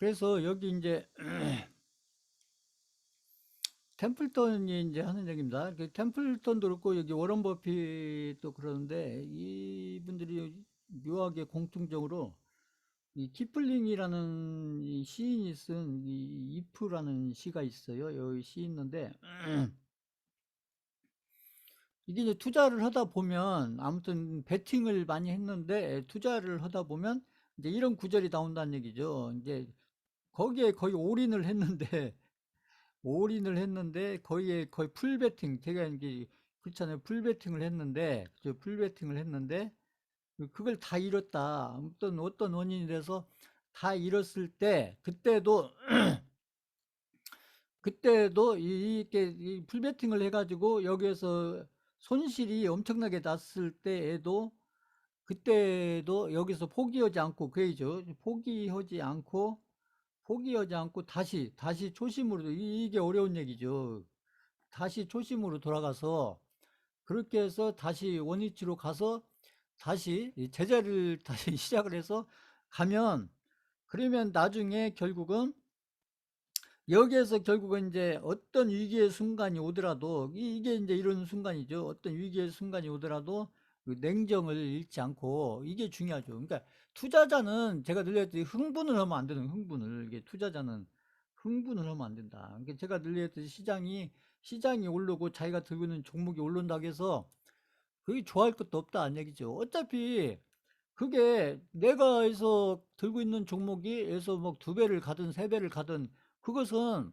그래서 여기 이제 템플턴이 이제 하는 얘기입니다. 그 템플턴도 그렇고 여기 워런 버핏도 그러는데 이분들이 묘하게 공통적으로 이 키플링이라는 이 시인이 쓴 이 이프라는 시가 있어요. 여기 시 있는데 이게 이제 투자를 하다 보면 아무튼 베팅을 많이 했는데 투자를 하다 보면 이제 이런 구절이 나온다는 얘기죠. 이제 거기에 거의 올인을 했는데 올인을 했는데 거의 풀 베팅 제가 이제 그렇잖아요. 풀 베팅을 했는데 풀 베팅을 했는데 그걸 다 잃었다. 어떤 원인이 돼서 다 잃었을 때 그때도 이렇게 이 풀베팅을 해가지고 여기에서 손실이 엄청나게 났을 때에도 그때도 여기서 포기하지 않고 그래야죠. 포기하지 않고 다시 초심으로 이게 어려운 얘기죠. 다시 초심으로 돌아가서 그렇게 해서 다시 원위치로 가서 다시 제자리를 다시 시작을 해서 가면 그러면 나중에 결국은 여기에서 결국은 이제 어떤 위기의 순간이 오더라도 이게 이제 이런 순간이죠. 어떤 위기의 순간이 오더라도 그 냉정을 잃지 않고 이게 중요하죠. 그러니까 투자자는 제가 늘 얘기했듯이 흥분을 하면 안 되는 흥분을 이게 투자자는 흥분을 하면 안 된다. 그러니까 제가 늘 얘기했듯이 시장이 오르고 자기가 들고 있는 종목이 오른다고 해서 그게 좋아할 것도 없다는 얘기죠. 어차피 그게 내가 해서 들고 있는 종목이 해서 뭐 두 배를 가든 세 배를 가든 그것은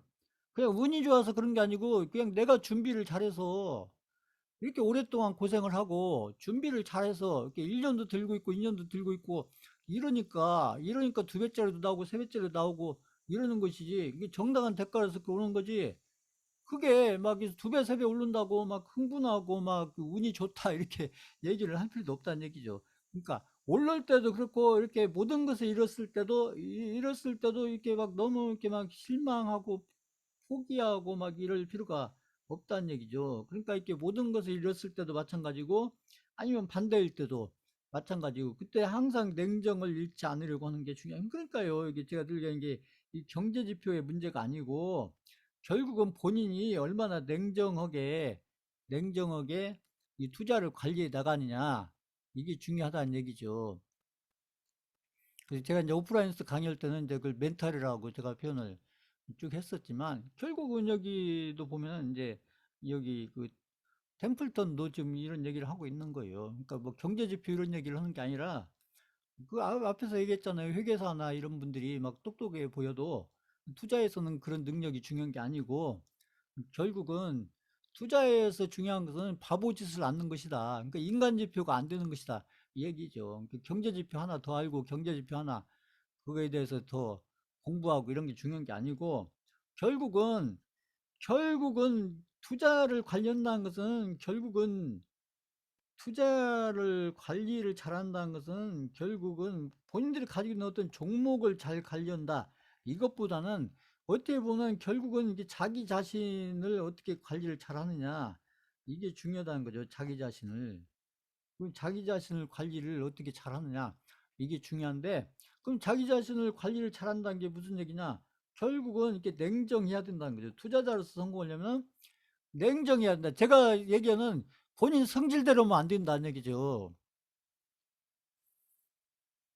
그냥 운이 좋아서 그런 게 아니고 그냥 내가 준비를 잘해서 이렇게 오랫동안 고생을 하고 준비를 잘해서 이렇게 1년도 들고 있고 2년도 들고 있고 이러니까 두 배짜리도 나오고 세 배짜리도 나오고 이러는 것이지 이게 정당한 대가로서 오는 거지. 그게 막 두 배, 세 배 오른다고 막 흥분하고 막그 운이 좋다 이렇게 얘기를 할 필요도 없다는 얘기죠. 그러니까 오를 때도 그렇고 이렇게 모든 것을 잃었을 때도 이렇게 막 너무 이렇게 막 실망하고 포기하고 막 이럴 필요가 없다는 얘기죠. 그러니까 이렇게 모든 것을 잃었을 때도 마찬가지고 아니면 반대일 때도 마찬가지고 그때 항상 냉정을 잃지 않으려고 하는 게 중요해요. 그러니까요. 이게 제가 늘 얘기하는 게 이 경제 지표의 문제가 아니고 결국은 본인이 얼마나 냉정하게 이 투자를 관리해 나가느냐 이게 중요하다는 얘기죠. 그래서 제가 이제 오프라인에서 강의할 때는 이제 그걸 멘탈이라고 제가 표현을 쭉 했었지만 결국은 여기도 보면은 이제 여기 그 템플턴도 지금 이런 얘기를 하고 있는 거예요. 그러니까 뭐 경제지표 이런 얘기를 하는 게 아니라 그 앞에서 얘기했잖아요. 회계사나 이런 분들이 막 똑똑해 보여도 투자에서는 그런 능력이 중요한 게 아니고 결국은 투자에서 중요한 것은 바보 짓을 않는 것이다. 그러니까 인간 지표가 안 되는 것이다. 이 얘기죠. 그 경제 지표 하나 더 알고 경제 지표 하나 그거에 대해서 더 공부하고 이런 게 중요한 게 아니고 결국은 투자를 관련한 것은 투자를 관리를 잘한다는 것은 결국은 본인들이 가지고 있는 어떤 종목을 잘 관리한다. 이것보다는 어떻게 보면 결국은 이게 자기 자신을 어떻게 관리를 잘하느냐. 이게 중요하다는 거죠. 자기 자신을. 그럼 자기 자신을 관리를 어떻게 잘하느냐. 이게 중요한데, 그럼 자기 자신을 관리를 잘한다는 게 무슨 얘기냐? 결국은 이렇게 냉정해야 된다는 거죠. 투자자로서 성공하려면 냉정해야 된다. 제가 얘기하는 본인 성질대로면 안 된다는 얘기죠.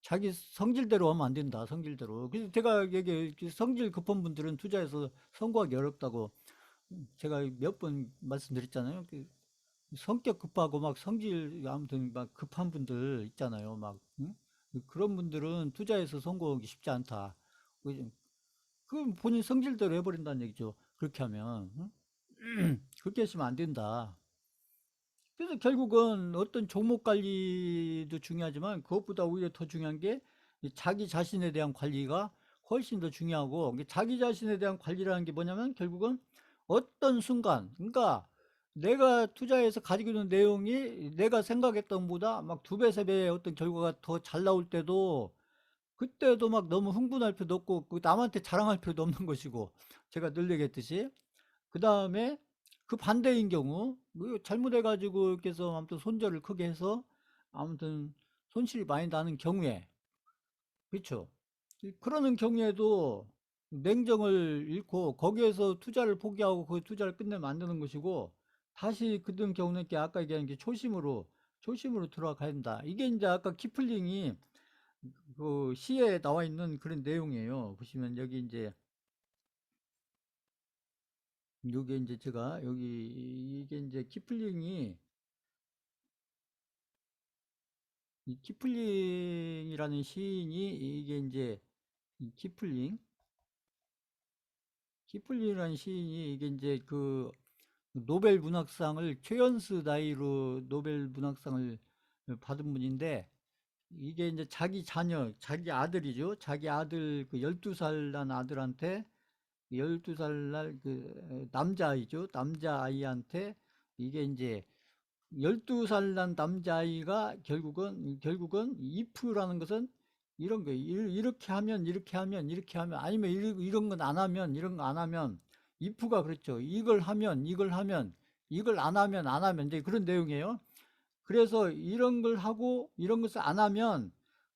자기 성질대로 하면 안 된다. 성질대로. 그래서 제가 얘기 성질 급한 분들은 투자해서 성공하기 어렵다고 제가 몇 번 말씀드렸잖아요. 성격 급하고 막 성질 아무튼 막 급한 분들 있잖아요. 막 응? 그런 분들은 투자해서 성공하기 쉽지 않다. 그럼 본인 성질대로 해버린다는 얘기죠. 그렇게 하면 응? 그렇게 하시면 안 된다. 그래서 결국은 어떤 종목 관리도 중요하지만 그것보다 오히려 더 중요한 게 자기 자신에 대한 관리가 훨씬 더 중요하고 자기 자신에 대한 관리라는 게 뭐냐면 결국은 어떤 순간 그러니까 내가 투자해서 가지고 있는 내용이 내가 생각했던 것보다 막 두 배, 세 배의 어떤 결과가 더 잘 나올 때도 그때도 막 너무 흥분할 필요도 없고 그 남한테 자랑할 필요도 없는 것이고 제가 늘 얘기했듯이 그 다음에 그 반대인 경우 뭐 잘못해가지고 이렇게 해서 아무튼 손절을 크게 해서 아무튼 손실이 많이 나는 경우에 그렇죠. 그러는 경우에도 냉정을 잃고 거기에서 투자를 포기하고 그 투자를 끝내면 안 되는 것이고, 다시 그런 경우는 이렇게 아까 얘기한 게 초심으로 들어가야 된다. 이게 이제 아까 키플링이 그 시에 나와 있는 그런 내용이에요. 보시면 여기 이제 요게 이제 제가 여기 이게 이제 키플링이 이 키플링이라는 시인이 이게 이제 이 키플링이라는 시인이 이게 이제 그 노벨 문학상을 최연스 나이로 노벨 문학상을 받은 분인데, 이게 이제 자기 자녀, 자기 아들이죠. 자기 아들 그 12살 난 아들한테 12살 날 그 남자아이죠. 남자아이한테 이게 이제 12살 난 남자아이가 결국은 if라는 것은 이런 거예요. 이렇게 하면 이렇게 하면 이렇게 하면 아니면 이런 건 안 하면 이런 거 안 하면 if가 그렇죠. 이걸 안 하면 안 하면 이제 그런 내용이에요. 그래서 이런 걸 하고 이런 것을 안 하면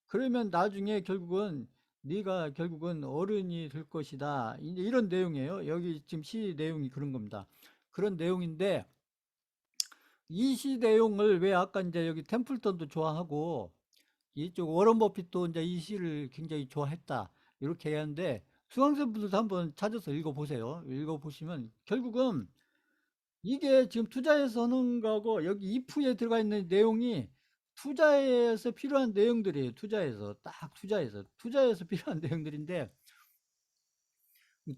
그러면 나중에 결국은 네가 결국은 어른이 될 것이다. 이제 이런 내용이에요. 여기 지금 시 내용이 그런 겁니다. 그런 내용인데 이 시 내용을 왜 아까 이제 여기 템플턴도 좋아하고 이쪽 워런 버핏도 이제 이 시를 굉장히 좋아했다. 이렇게 얘기하는데 수강생분들도 한번 찾아서 읽어보세요. 읽어보시면 결국은 이게 지금 투자에서 하는 거하고 여기 if에 들어가 있는 내용이 투자에서 필요한 내용들이에요. 투자에서 필요한 내용들인데,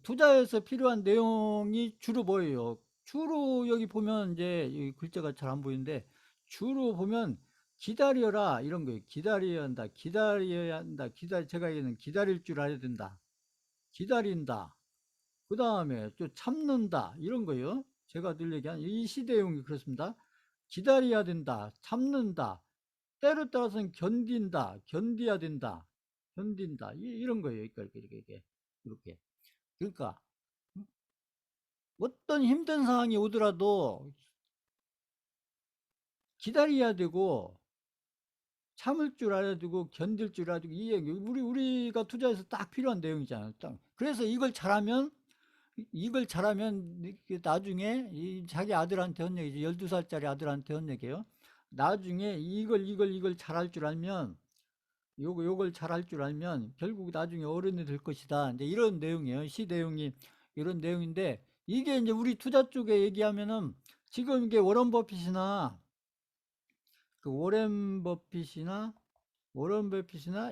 투자에서 필요한 내용이 주로 뭐예요? 주로 여기 보면 이제 이 글자가 잘 안 보이는데 주로 보면 기다려라 이런 거예요. 기다려야 한다. 기다려야 한다. 제가 얘기하는 기다릴 줄 알아야 된다. 기다린다. 그 다음에 또 참는다 이런 거예요. 제가 늘 얘기한 이 시대용이 그렇습니다. 기다려야 된다, 참는다, 때로 따라서는 견딘다, 견디야 된다, 견딘다 이런 거예요. 그러니까 이렇게 그러니까 어떤 힘든 상황이 오더라도 기다려야 되고 참을 줄 알아야 되고 견딜 줄 알아야 되고 이 얘기 우리가 투자해서 딱 필요한 내용이잖아요. 딱. 그래서 이걸 잘하면 나중에 자기 아들한테 한 얘기죠. 12살짜리 아들한테 한 얘기예요. 나중에 이걸 잘할 줄 알면 요걸 잘할 줄 알면 결국 나중에 어른이 될 것이다. 이제 이런 내용이에요. 시 내용이 이런 내용인데 이게 이제 우리 투자 쪽에 얘기하면은 지금 이게 그 워런 버핏이나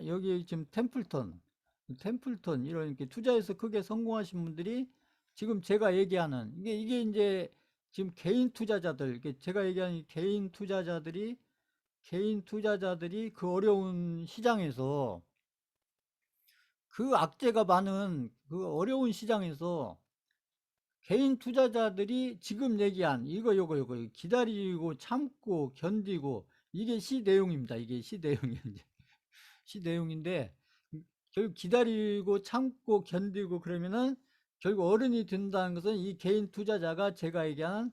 여기 지금 템플턴 이런 이렇게 투자에서 크게 성공하신 분들이 지금 제가 얘기하는 이게 이제 지금 개인 투자자들 제가 얘기하는 개인 투자자들이 그 어려운 시장에서 그 악재가 많은 그 어려운 시장에서 개인 투자자들이 지금 얘기한 요거 기다리고 참고 견디고 이게 시 내용입니다. 이게 시 내용이에요. 시 내용인데 결국 기다리고 참고 견디고 그러면은 결국 어른이 된다는 것은 이 개인 투자자가 제가 얘기한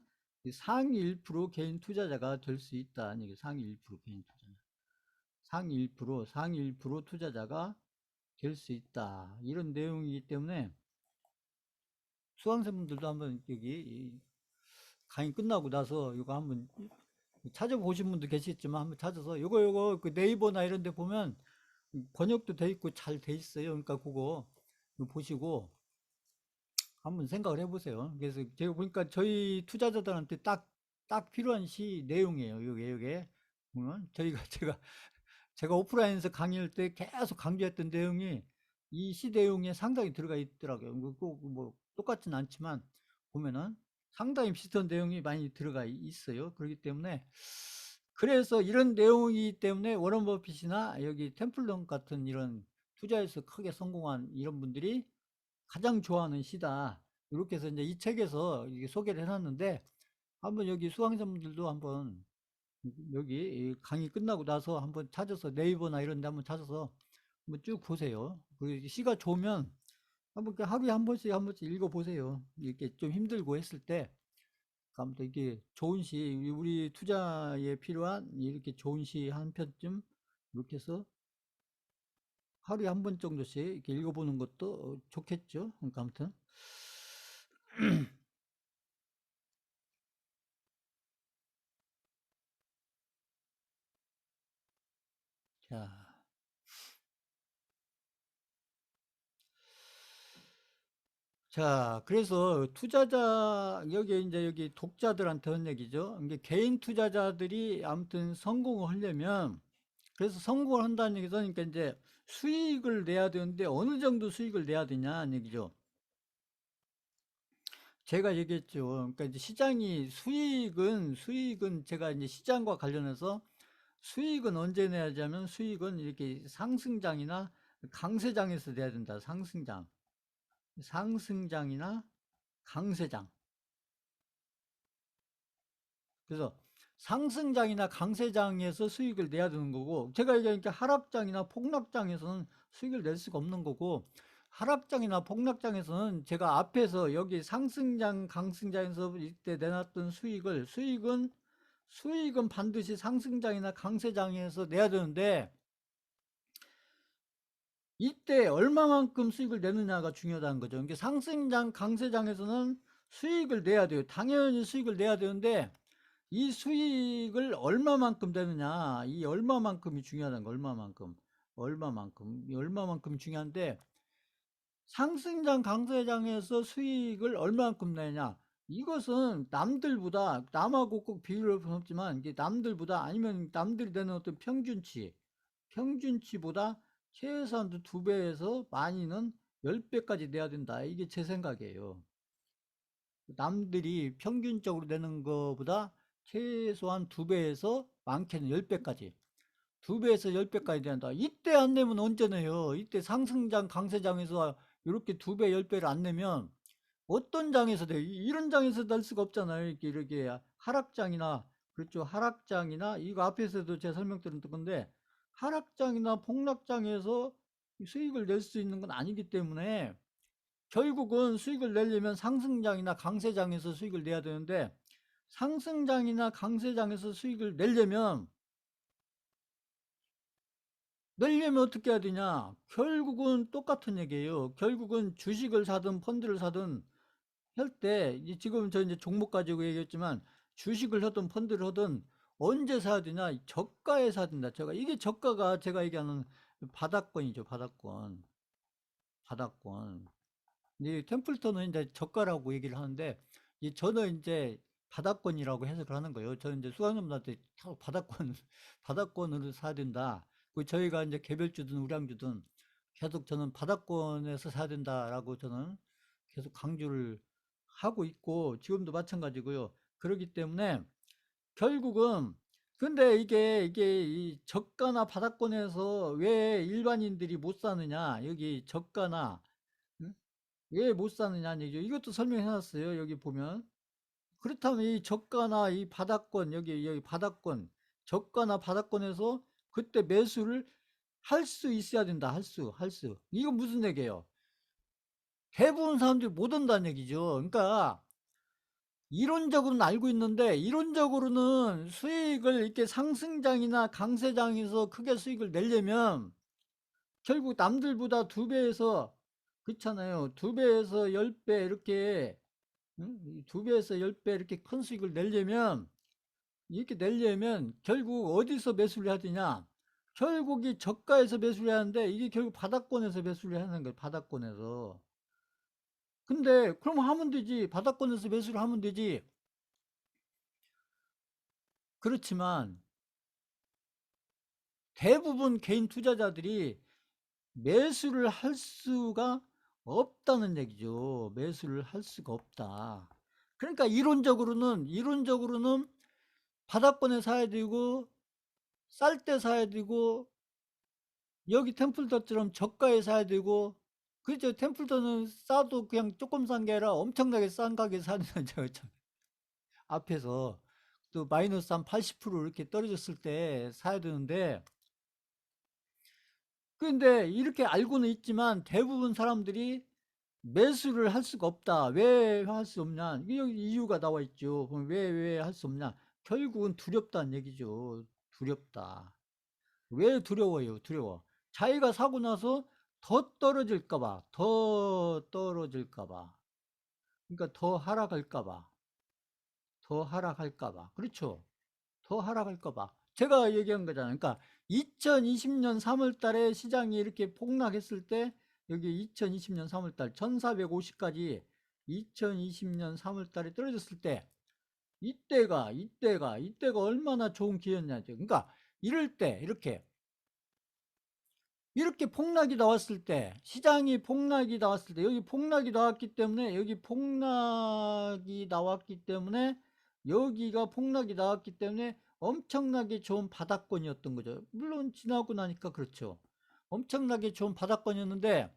상위 1% 개인 투자자가 될 수 있다. 이게 상위 1% 개인 투자자. 상위 1% 투자자가 될 수 있다. 이런 내용이기 때문에 수강생분들도 한번 여기 강의 끝나고 나서 이거 한번 찾아보신 분도 계시겠지만 한번 찾아서 요거 그 네이버나 이런 데 보면 번역도 돼 있고 잘 돼 있어요. 그러니까 그거 보시고 한번 생각을 해보세요. 그래서 제가 보니까 저희 투자자들한테 딱 필요한 시 내용이에요. 요게 보면 제가 오프라인에서 강의할 때 계속 강조했던 내용이 이 시 내용에 상당히 들어가 있더라고요. 꼭뭐 똑같진 않지만 보면은 상당히 비슷한 내용이 많이 들어가 있어요. 그렇기 때문에 그래서 이런 내용이기 때문에 워런 버핏이나 여기 템플턴 같은 이런 투자에서 크게 성공한 이런 분들이 가장 좋아하는 시다. 이렇게 해서 이제 이 책에서 이게 소개를 해놨는데 한번 여기 수강생분들도 한번 여기 강의 끝나고 나서 한번 찾아서 네이버나 이런 데 한번 찾아서 한번 쭉 보세요. 그 시가 좋으면 한번 하루에 한 번씩 읽어보세요. 이렇게 좀 힘들고 했을 때 아무튼 이게 좋은 시 우리 투자에 필요한 이렇게 좋은 시 한 편쯤 이렇게 해서 하루에 한 번 정도씩 이렇게 읽어보는 것도 좋겠죠. 그러니까 아무튼 자, 그래서 투자자 여기 이제 여기 독자들한테 한 얘기죠. 이게 개인 투자자들이 아무튼 성공을 하려면 그래서 성공을 한다는 얘기죠. 그러니까 이제 수익을 내야 되는데 어느 정도 수익을 내야 되냐는 얘기죠. 제가 얘기했죠. 그러니까 이제 시장이 수익은 제가 이제 시장과 관련해서 수익은 언제 내야냐면 수익은 이렇게 상승장이나 강세장에서 내야 된다. 상승장이나 강세장. 그래서 상승장이나 강세장에서 수익을 내야 되는 거고, 제가 얘기하니까 하락장이나 폭락장에서는 수익을 낼 수가 없는 거고, 하락장이나 폭락장에서는 제가 앞에서 여기 상승장, 강승장에서 이때 내놨던 수익은 반드시 상승장이나 강세장에서 내야 되는데, 이때 얼마만큼 수익을 내느냐가 중요하다는 거죠. 이게 상승장, 강세장에서는 수익을 내야 돼요. 당연히 수익을 내야 되는데, 이 수익을 얼마만큼 되느냐, 이 얼마만큼이 중요하다는 거, 이 얼마만큼 중요한데, 상승장, 강세장에서 수익을 얼마만큼 내냐, 이것은 남하고 꼭 비교할 필요는 없지만, 이게 남들보다 아니면 남들이 내는 어떤 평균치보다 최소한 2배에서 많이는 10배까지 내야 된다. 이게 제 생각이에요. 남들이 평균적으로 내는 것보다 최소한 2배에서 많게는 10배까지. 2배에서 10배까지 된다. 이때 안 내면 언제 내요? 이때 상승장, 강세장에서 이렇게 2배, 10배를 안 내면 어떤 장에서 돼? 이런 장에서 낼 수가 없잖아요. 이렇게 하락장이나, 그렇죠. 하락장이나, 이거 앞에서도 제가 설명드렸던 건데, 하락장이나 폭락장에서 수익을 낼 수 있는 건 아니기 때문에 결국은 수익을 내려면 상승장이나 강세장에서 수익을 내야 되는데 상승장이나 강세장에서 수익을 내려면 어떻게 해야 되냐? 결국은 똑같은 얘기예요. 결국은 주식을 사든 펀드를 사든 할 때 지금 저 이제 종목 가지고 얘기했지만 주식을 하든 펀드를 하든 언제 사야 되냐? 저가에 사야 된다. 이게 저가가 제가 얘기하는 바닥권이죠. 바닥권. 이 템플턴은 이제 저가라고 얘기를 하는데 저는 이제 바닥권이라고 해석을 하는 거예요. 저는 이제 수강자분한테 바닥권으로 사야 된다. 저희가 이제 개별주든 우량주든 계속 저는 바닥권에서 사야 된다라고 저는 계속 강조를 하고 있고 지금도 마찬가지고요. 그렇기 때문에 결국은 근데 이게 이 저가나 바닥권에서 왜 일반인들이 못 사느냐? 여기 저가나 응? 왜 못 사느냐는 얘기죠. 이것도 설명해 놨어요. 여기 보면. 그렇다면 이 저가나 이 바닥권, 여기 바닥권, 저가나 바닥권에서 그때 매수를 할 수 있어야 된다. 할 수. 이건 무슨 얘기예요? 대부분 사람들이 못 한다는 얘기죠. 그러니까 이론적으로는 알고 있는데 이론적으로는 수익을 이렇게 상승장이나 강세장에서 크게 수익을 내려면 결국 남들보다 2배에서 그렇잖아요. 2배에서 10배 이렇게 2배에서 10배 이렇게 큰 수익을 내려면 결국 어디서 매수를 해야 되냐? 결국 이 저가에서 매수를 해야 하는데 이게 결국 바닥권에서 매수를 하는 거예요. 바닥권에서. 근데 그럼 하면 되지. 바닥권에서 매수를 하면 되지. 그렇지만 대부분 개인 투자자들이 매수를 할 수가 없다는 얘기죠. 매수를 할 수가 없다. 그러니까 이론적으로는 바닥권에 사야 되고 쌀 때 사야 되고 여기 템플더처럼 저가에 사야 되고 그죠. 템플더는 싸도 그냥 조금 싼 게 아니라 엄청나게 싼 가격에 사는 저 앞에서 또 마이너스 한 80% 이렇게 떨어졌을 때 사야 되는데 근데 이렇게 알고는 있지만 대부분 사람들이 매수를 할 수가 없다. 왜 할 수 없냐? 여기 이유가 나와 있죠. 그럼 왜 할 수 없냐? 결국은 두렵다는 얘기죠. 두렵다. 왜 두려워요? 두려워. 자기가 사고 나서 더 떨어질까봐, 더 떨어질까봐, 그러니까 더 하락할까봐, 그렇죠. 더 하락할까봐. 제가 얘기한 거잖아요. 그러니까 2020년 3월 달에 시장이 이렇게 폭락했을 때, 여기 2020년 3월 달 1450까지 2020년 3월 달에 떨어졌을 때, 이때가 얼마나 좋은 기회였냐죠. 그러니까 이럴 때, 이렇게 폭락이 나왔을 때, 시장이 폭락이 나왔을 때, 여기 폭락이 나왔기 때문에, 여기가 폭락이 나왔기 때문에 엄청나게 좋은 바닥권이었던 거죠. 물론 지나고 나니까 그렇죠. 엄청나게 좋은 바닥권이었는데,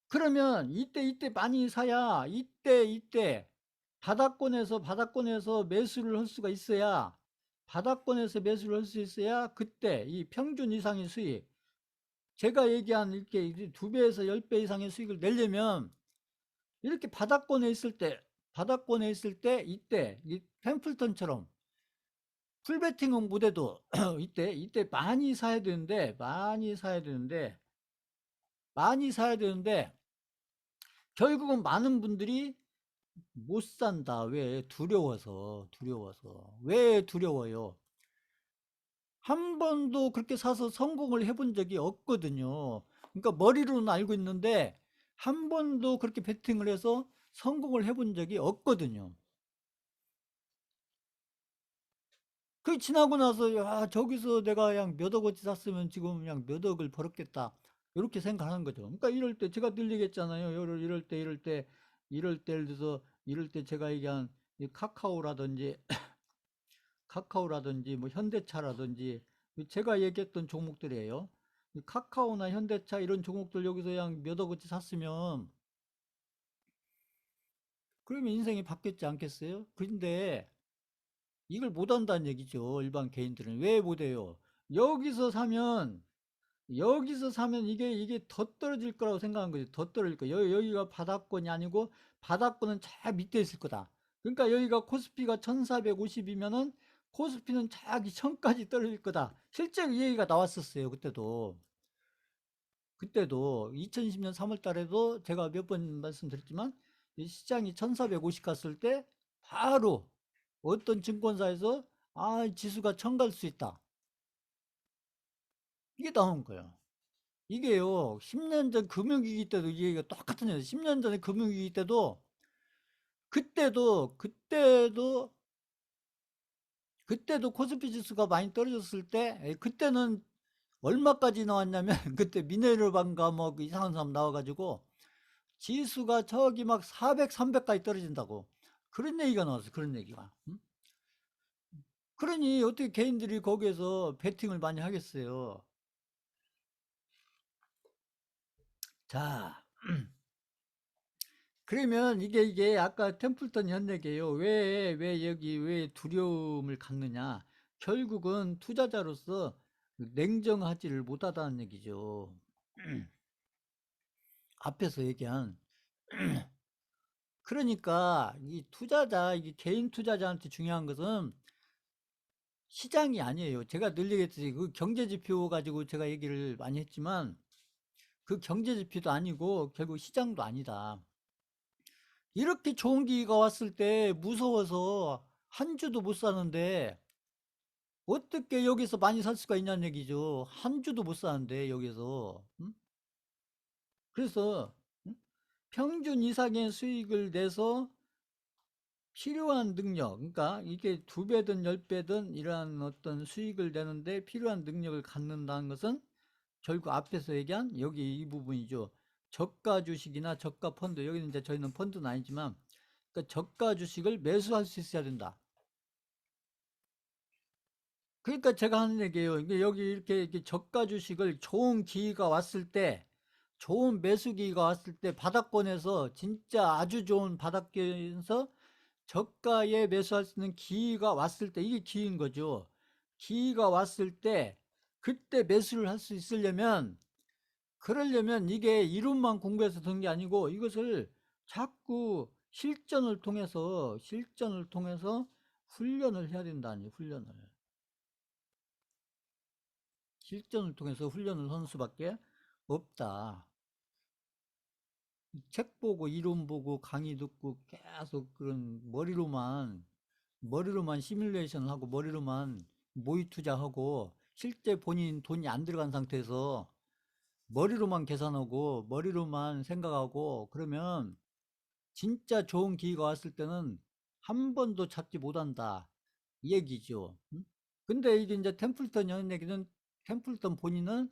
그러면 이때 많이 사야, 바닥권에서 매수를 할 수가 있어야, 바닥권에서 매수를 할 수 있어야 그때 이 평균 이상의 수익, 제가 얘기한 이렇게 2배에서 10배 이상의 수익을 내려면, 이렇게 바닥권에 있을 때 이때 이 템플턴처럼 풀베팅은 못해도 이때 많이 사야 되는데 결국은 많은 분들이 못 산다. 왜? 두려워서. 왜 두려워요? 한 번도 그렇게 사서 성공을 해본 적이 없거든요. 그러니까 머리로는 알고 있는데 한 번도 그렇게 베팅을 해서 성공을 해본 적이 없거든요. 그 지나고 나서 야, 저기서 내가 그냥 몇 억어치 샀으면 지금 그냥 몇 억을 벌었겠다. 이렇게 생각하는 거죠. 그러니까 이럴 때 제가 늘 얘기했잖아요. 이럴 때 제가 얘기한 이 카카오라든지 뭐 현대차라든지 제가 얘기했던 종목들이에요. 이 카카오나 현대차 이런 종목들 여기서 그냥 몇 억어치 샀으면 그러면 인생이 바뀌었지 않겠어요? 그런데 이걸 못 한다는 얘기죠. 일반 개인들은. 왜 못해요? 여기서 사면 이게 더 떨어질 거라고 생각한 거죠. 더 떨어질 거. 여기가 바닥권이 아니고 바닥권은 저 밑에 있을 거다. 그러니까 여기가 코스피가 1450이면은 코스피는 저기 천까지 떨어질 거다. 실제 이 얘기가 나왔었어요. 그때도 2020년 3월 달에도 제가 몇 번 말씀드렸지만 이 시장이 1450 갔을 때 바로 어떤 증권사에서 지수가 1000 갈 수 있다. 이게 나온 거예요. 이게요, 10년 전 금융위기 때도 이 얘기가 똑같은 얘기예요. 10년 전에 금융위기 때도, 그때도 코스피 지수가 많이 떨어졌을 때, 그때는 얼마까지 나왔냐면, 그때 미네르반가 뭐 이상한 사람 나와가지고, 지수가 저기 막 400, 300까지 떨어진다고. 그런 얘기가 나왔어요. 그런 얘기가. 응? 그러니 어떻게 개인들이 거기에서 베팅을 많이 하겠어요. 자, 그러면 이게 아까 템플턴 현대계요. 왜 두려움을 갖느냐. 결국은 투자자로서 냉정하지를 못하다는 얘기죠. 앞에서 얘기한. 그러니까 이게 개인 투자자한테 중요한 것은 시장이 아니에요. 제가 늘 얘기했듯이 그 경제지표 가지고 제가 얘기를 많이 했지만 그 경제지표도 아니고 결국 시장도 아니다. 이렇게 좋은 기회가 왔을 때 무서워서 한 주도 못 사는데 어떻게 여기서 많이 살 수가 있냐는 얘기죠. 한 주도 못 사는데 여기서. 응? 그래서 응? 평균 이상의 수익을 내서 필요한 능력, 그러니까 이게 2배든 10배든 이러한 어떤 수익을 내는데 필요한 능력을 갖는다는 것은 결국 앞에서 얘기한 여기 이 부분이죠. 저가 주식이나 저가 펀드, 여기는 이제 저희는 펀드는 아니지만 그러니까 저가 주식을 매수할 수 있어야 된다. 그러니까 제가 하는 얘기예요. 이게 여기 이렇게 저가 주식을 좋은 매수 기회가 왔을 때 바닥권에서 진짜 아주 좋은 바닥권에서 저가에 매수할 수 있는 기회가 왔을 때 이게 기회인 거죠. 기회가 왔을 때 그때 매수를 할 수 있으려면 그러려면 이게 이론만 공부해서 된 게 아니고 이것을 자꾸 실전을 통해서 훈련을 해야 된다니 훈련을. 실전을 통해서 훈련을 하는 수밖에 없다. 책 보고 이론 보고 강의 듣고 계속 그런 머리로만 시뮬레이션을 하고 머리로만 모의 투자하고 실제 본인 돈이 안 들어간 상태에서 머리로만 계산하고 머리로만 생각하고 그러면 진짜 좋은 기회가 왔을 때는 한 번도 잡지 못한다 이 얘기죠. 응? 근데 이게 이제 템플턴이 하는 얘기는 템플턴 본인은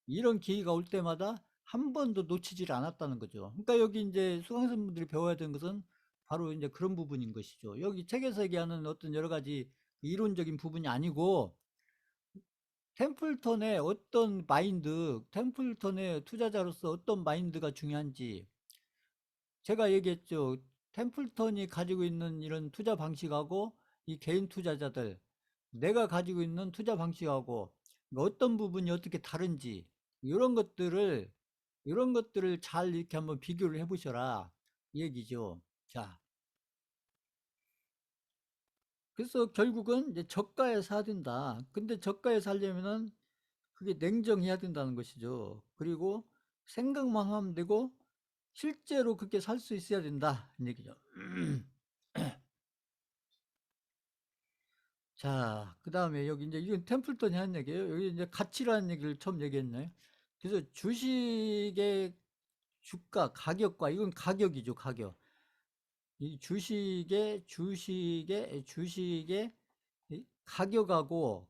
이런 기회가 올 때마다 한 번도 놓치질 않았다는 거죠. 그러니까 여기 이제 수강생분들이 배워야 되는 것은 바로 이제 그런 부분인 것이죠. 여기 책에서 얘기하는 어떤 여러 가지 이론적인 부분이 아니고 템플턴의 어떤 마인드, 템플턴의 투자자로서 어떤 마인드가 중요한지 제가 얘기했죠. 템플턴이 가지고 있는 이런 투자 방식하고 이 개인 투자자들, 내가 가지고 있는 투자 방식하고 어떤 부분이 어떻게 다른지 이런 것들을 잘 이렇게 한번 비교를 해보셔라 이 얘기죠. 자, 그래서 결국은 이제 저가에 사야 된다. 근데 저가에 살려면은 그게 냉정해야 된다는 것이죠. 그리고 생각만 하면 되고 실제로 그렇게 살 수 있어야 된다 이 얘기죠. 자, 그 다음에 여기 이제 이건 템플턴이 한 얘기예요. 여기 이제 가치라는 얘기를 처음 얘기했네. 그래서 주식의 주가, 가격과 이건 가격이죠, 가격. 이 주식의 이 가격하고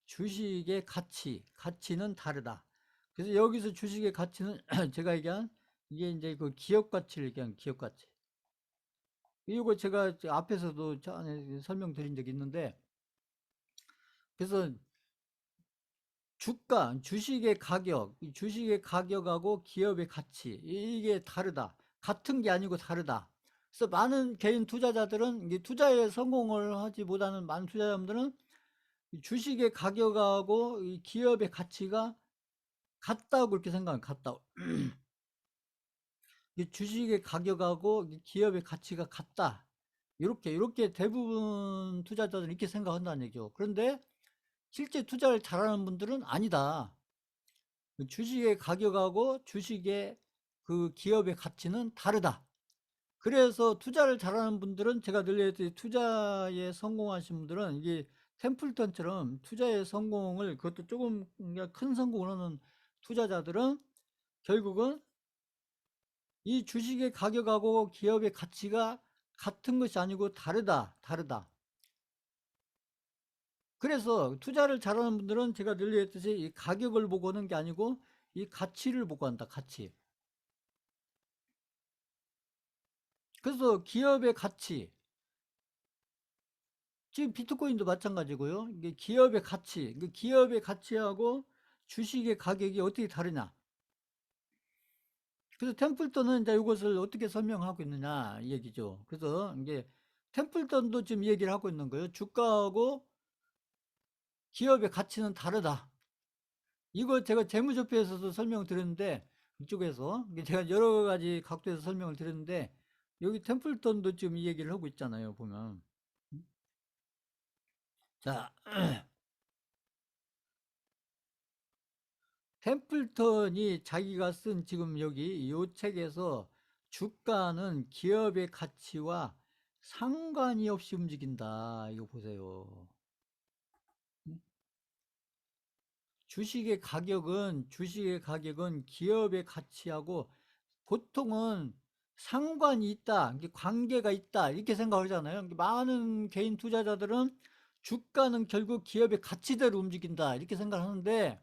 주식의 가치는 다르다. 그래서 여기서 주식의 가치는 제가 얘기한 이게 이제 그 기업 가치를 얘기한 기업 가치. 이거 제가 앞에서도 전에 설명드린 적이 있는데 그래서 주식의 가격, 주식의 가격하고 기업의 가치, 이게 다르다. 같은 게 아니고 다르다. 그래서 많은 개인 투자자들은 투자에 성공을 하지 못하는 많은 투자자들은 주식의 가격하고 이 기업의 가치가 같다고 그렇게 생각해요. 같다고. 이 주식의 가격하고 이 기업의 가치가 같다. 이렇게 대부분 투자자들은 이렇게 생각한다는 얘기죠. 그런데 실제 투자를 잘하는 분들은 아니다. 주식의 가격하고 주식의 그 기업의 가치는 다르다. 그래서 투자를 잘하는 분들은 제가 늘 얘기했듯이 투자에 성공하신 분들은 이게 템플턴처럼 투자의 성공을 그것도 조금 큰 성공을 하는 투자자들은 결국은 이 주식의 가격하고 기업의 가치가 같은 것이 아니고 다르다. 그래서 투자를 잘하는 분들은 제가 늘 얘기했듯이 이 가격을 보고 하는 게 아니고 이 가치를 보고 한다, 가치. 그래서 기업의 가치, 지금 비트코인도 마찬가지고요. 이게 기업의 가치, 그 기업의 가치하고 주식의 가격이 어떻게 다르냐. 그래서 템플턴은 이제 이것을 어떻게 설명하고 있느냐 이 얘기죠. 그래서 이게 템플턴도 지금 얘기를 하고 있는 거예요. 주가하고 기업의 가치는 다르다. 이거 제가 재무제표에서도 설명을 드렸는데 이쪽에서 제가 여러 가지 각도에서 설명을 드렸는데 여기 템플턴도 지금 이 얘기를 하고 있잖아요. 보면 자 템플턴이 자기가 쓴 지금 여기 이 책에서 주가는 기업의 가치와 상관이 없이 움직인다. 이거 보세요. 주식의 가격은 기업의 가치하고 보통은 상관이 있다, 관계가 있다 이렇게 생각을 하잖아요. 많은 개인 투자자들은 주가는 결국 기업의 가치대로 움직인다 이렇게 생각하는데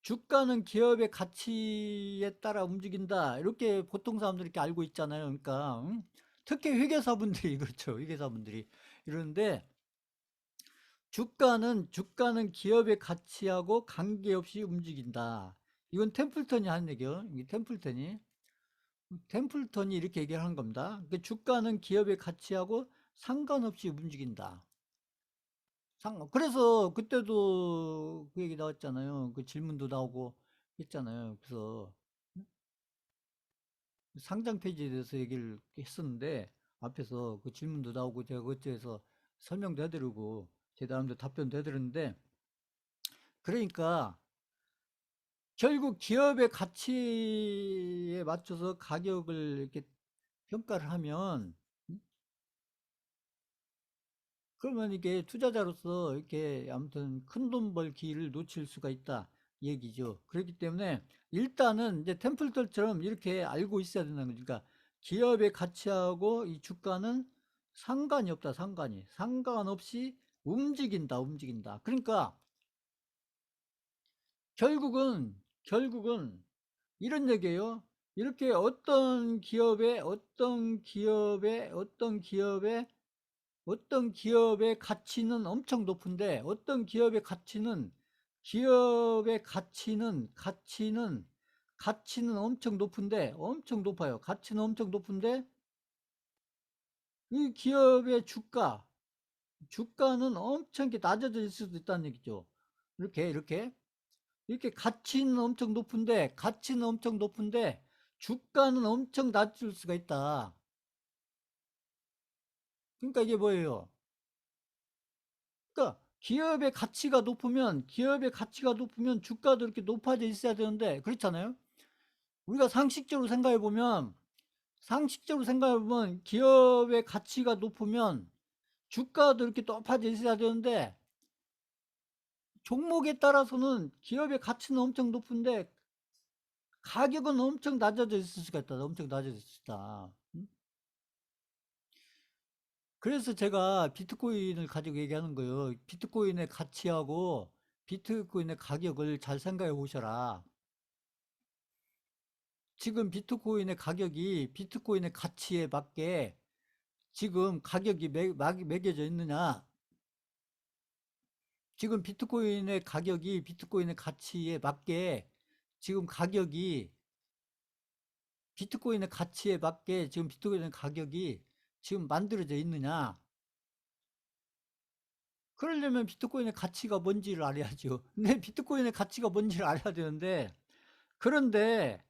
주가는 기업의 가치에 따라 움직인다 이렇게 보통 사람들이 이렇게 알고 있잖아요. 그러니까 특히 회계사분들이 그렇죠. 회계사분들이 이러는데 주가는 기업의 가치하고 관계없이 움직인다. 이건 템플턴이 하는 얘기예요. 이 템플턴이 이렇게 얘기를 하는 겁니다. 그러니까 주가는 기업의 가치하고 상관없이 움직인다. 그래서 그때도 그 얘기 나왔잖아요. 그 질문도 나오고 했잖아요. 그래서 상장 폐지에 대해서 얘기를 했었는데 앞에서 그 질문도 나오고 제가 그쪽에서 설명도 해드리고 제 나름대로 답변도 해드렸는데 그러니까 결국 기업의 가치에 맞춰서 가격을 이렇게 평가를 하면, 그러면 이게 투자자로서 이렇게 아무튼 큰 돈 벌 기회를 놓칠 수가 있다 이 얘기죠. 그렇기 때문에 일단은 이제 템플턴처럼 이렇게 알고 있어야 된다는 거죠. 그러니까 기업의 가치하고 이 주가는 상관이 없다. 상관없이 움직인다. 그러니까 결국은 이런 얘기예요. 이렇게 어떤 기업의 가치는 엄청 높은데, 어떤 가치는 엄청 높은데, 엄청 높아요. 가치는 엄청 높은데, 이 기업의 주가는 엄청 이렇게 낮아질 수도 있다는 얘기죠. 이렇게 가치는 엄청 높은데, 주가는 엄청 낮을 수가 있다. 그러니까 이게 뭐예요? 그러니까 기업의 가치가 높으면 주가도 이렇게 높아져 있어야 되는데 그렇잖아요. 우리가 상식적으로 생각해 보면 기업의 가치가 높으면 주가도 이렇게 높아져 있어야 되는데, 종목에 따라서는 기업의 가치는 엄청 높은데 가격은 엄청 낮아져 있을 수가 있다. 엄청 낮아질 수 있다. 그래서 제가 비트코인을 가지고 얘기하는 거예요. 비트코인의 가치하고 비트코인의 가격을 잘 생각해 보셔라. 지금 비트코인의 가치에 맞게 지금 가격이 매겨져 있느냐? 지금 비트코인의 가치에 맞게 지금 가격이 비트코인의 가격이 지금 만들어져 있느냐? 그러려면 비트코인의 가치가 뭔지를 알아야죠. 근데 비트코인의 가치가 뭔지를 알아야 되는데, 그런데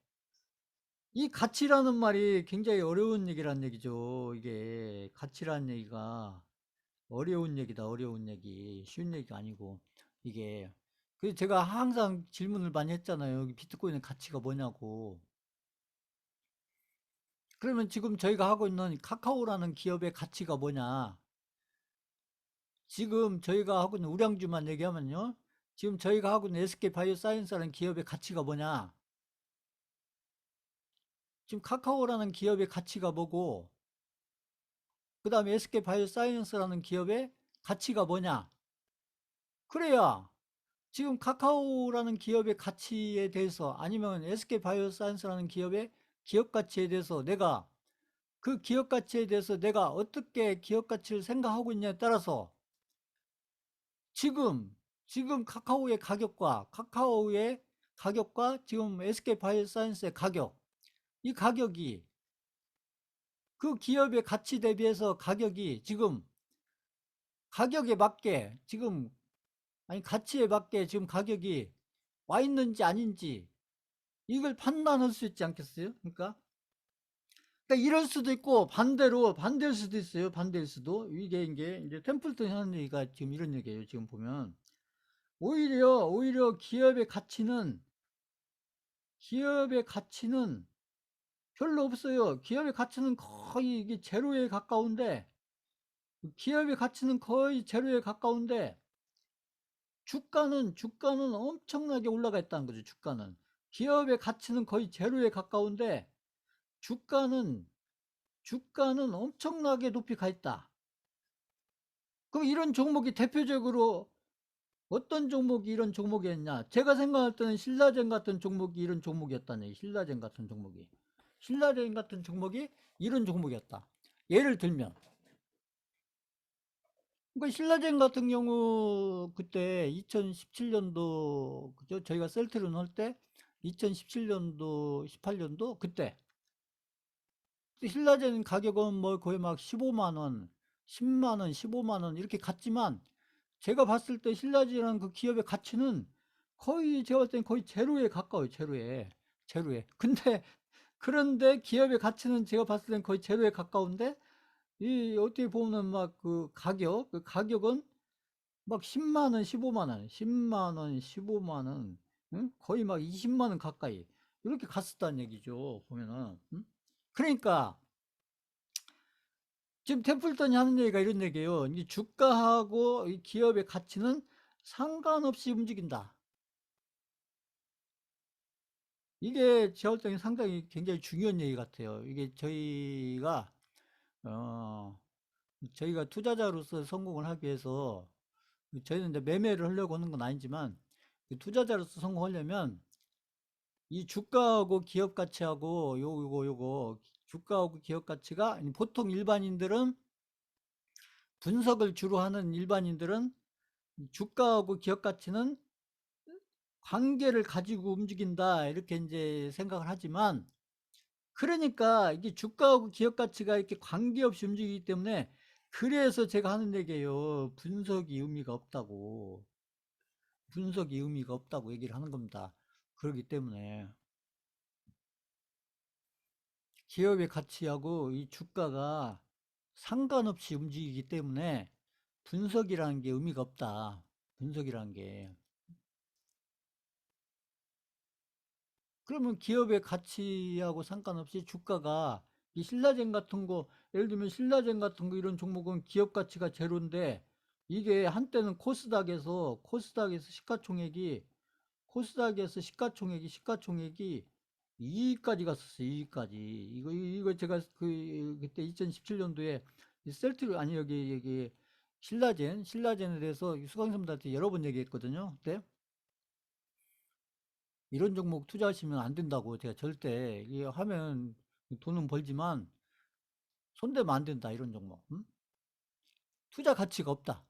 이 가치라는 말이 굉장히 어려운 얘기란 얘기죠. 이게 가치라는 얘기가 어려운 얘기다, 어려운 얘기. 쉬운 얘기가 아니고, 이게. 그래서 제가 항상 질문을 많이 했잖아요. 비트코인의 가치가 뭐냐고. 그러면 지금 저희가 하고 있는 카카오라는 기업의 가치가 뭐냐? 지금 저희가 하고 있는 우량주만 얘기하면요. 지금 저희가 하고 있는 SK 바이오사이언스라는 기업의 가치가 뭐냐? 지금 카카오라는 기업의 가치가 뭐고, 그 다음에 SK 바이오사이언스라는 기업의 가치가 뭐냐? 그래야 지금 카카오라는 기업의 가치에 대해서, 아니면 SK 바이오사이언스라는 기업의 기업 가치에 대해서 그 기업 가치에 대해서 내가 어떻게 기업 가치를 생각하고 있냐에 따라서 지금 카카오의 가격과 지금 SK 바이오사이언스의 가격, 이 가격이 그 기업의 가치 대비해서 가격에 맞게 지금, 아니 가치에 맞게 지금 가격이 와 있는지 아닌지 이걸 판단할 수 있지 않겠어요? 그러니까 이럴 수도 있고 반대일 수도 있어요. 반대일 수도. 이게 이제 템플턴 하는 얘기가 지금 이런 얘기예요. 지금 보면 오히려 기업의 가치는 별로 없어요. 기업의 가치는 거의 이게 제로에 가까운데 주가는 엄청나게 올라가 있다는 거죠. 기업의 가치는 거의 제로에 가까운데 주가는 주가는 엄청나게 높이 가 있다. 그럼 이런 종목이 대표적으로 어떤 종목이 이런 종목이었냐? 제가 생각할 때는 신라젠 같은 종목이 이런 종목이었다네. 신라젠 같은 종목이 이런 종목이었다. 예를 들면, 그러니까 신라젠 같은 경우 그때 2017년도 그죠? 저희가 셀트론 할 때 2017년도, 18년도 그때 신라젠 가격은 뭐 거의 막 15만 원, 10만 원, 15만 원 이렇게 갔지만, 제가 봤을 때 신라젠이라는 그 기업의 가치는 제가 봤을 땐 거의 제로에 가까워요. 제로에. 그런데 기업의 가치는 제가 봤을 땐 거의 제로에 가까운데, 이 어떻게 보면 막 그 가격은 막 10만 원, 15만 원, 10만 원, 15만 원, 응? 거의 막 20만 원 가까이 이렇게 갔었다는 얘기죠. 보면은. 응? 그러니까 지금 템플턴이 하는 얘기가 이런 얘기예요. 이 주가하고 이 기업의 가치는 상관없이 움직인다. 이게 제가 볼 때는 상당히 굉장히 중요한 얘기 같아요. 이게 어, 저희가 투자자로서 성공을 하기 위해서 저희는 이제 매매를 하려고 하는 건 아니지만 투자자로서 성공하려면 이 주가하고 기업 가치하고 요거 주가하고 기업 가치가 보통 일반인들은 분석을 주로 하는 일반인들은 주가하고 기업 가치는 관계를 가지고 움직인다 이렇게 이제 생각을 하지만 그러니까 이게 주가하고 기업 가치가 이렇게 관계없이 움직이기 때문에 그래서 제가 하는 얘기예요. 분석이 의미가 없다고 얘기를 하는 겁니다. 그렇기 때문에 기업의 가치하고 이 주가가 상관없이 움직이기 때문에 분석이라는 게 의미가 없다. 분석이라는 게. 그러면 기업의 가치하고 상관없이 주가가 이 신라젠 같은 거, 예를 들면 신라젠 같은 거 이런 종목은 기업 가치가 제로인데 이게 한때는 코스닥에서 시가총액이 2위까지 갔었어요. 2위까지. 이거 제가 그때 2017년도에 셀트리 아니 여기 신라젠에 대해서 수강생들한테 여러 번 얘기했거든요. 그때 이런 종목 투자하시면 안 된다고 제가 절대 이게 하면 돈은 벌지만 손대면 안 된다 이런 종목. 응? 투자 가치가 없다.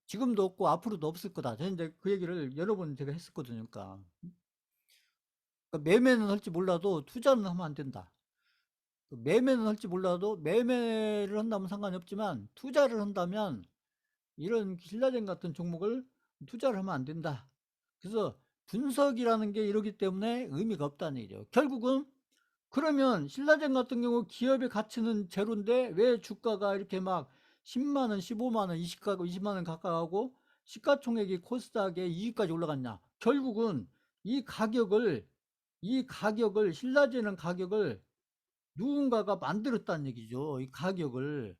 지금도 없고 앞으로도 없을 거다. 저는 이제 그 얘기를 여러 번 제가 했었거든요. 그러니까 매매는 할지 몰라도 투자는 하면 안 된다. 매매는 할지 몰라도 매매를 한다면 상관이 없지만 투자를 한다면 이런 신라젠 같은 종목을 투자를 하면 안 된다. 그래서 분석이라는 게 이러기 때문에 의미가 없다는 얘기죠. 결국은 그러면 신라젠 같은 경우 기업의 가치는 제로인데 왜 주가가 이렇게 막 10만 원, 15만 원, 20만 원 가까이 하고 시가총액이 코스닥에 2위까지 올라갔냐? 결국은 이 가격을 신라젠은 가격을 누군가가 만들었다는 얘기죠. 이 가격을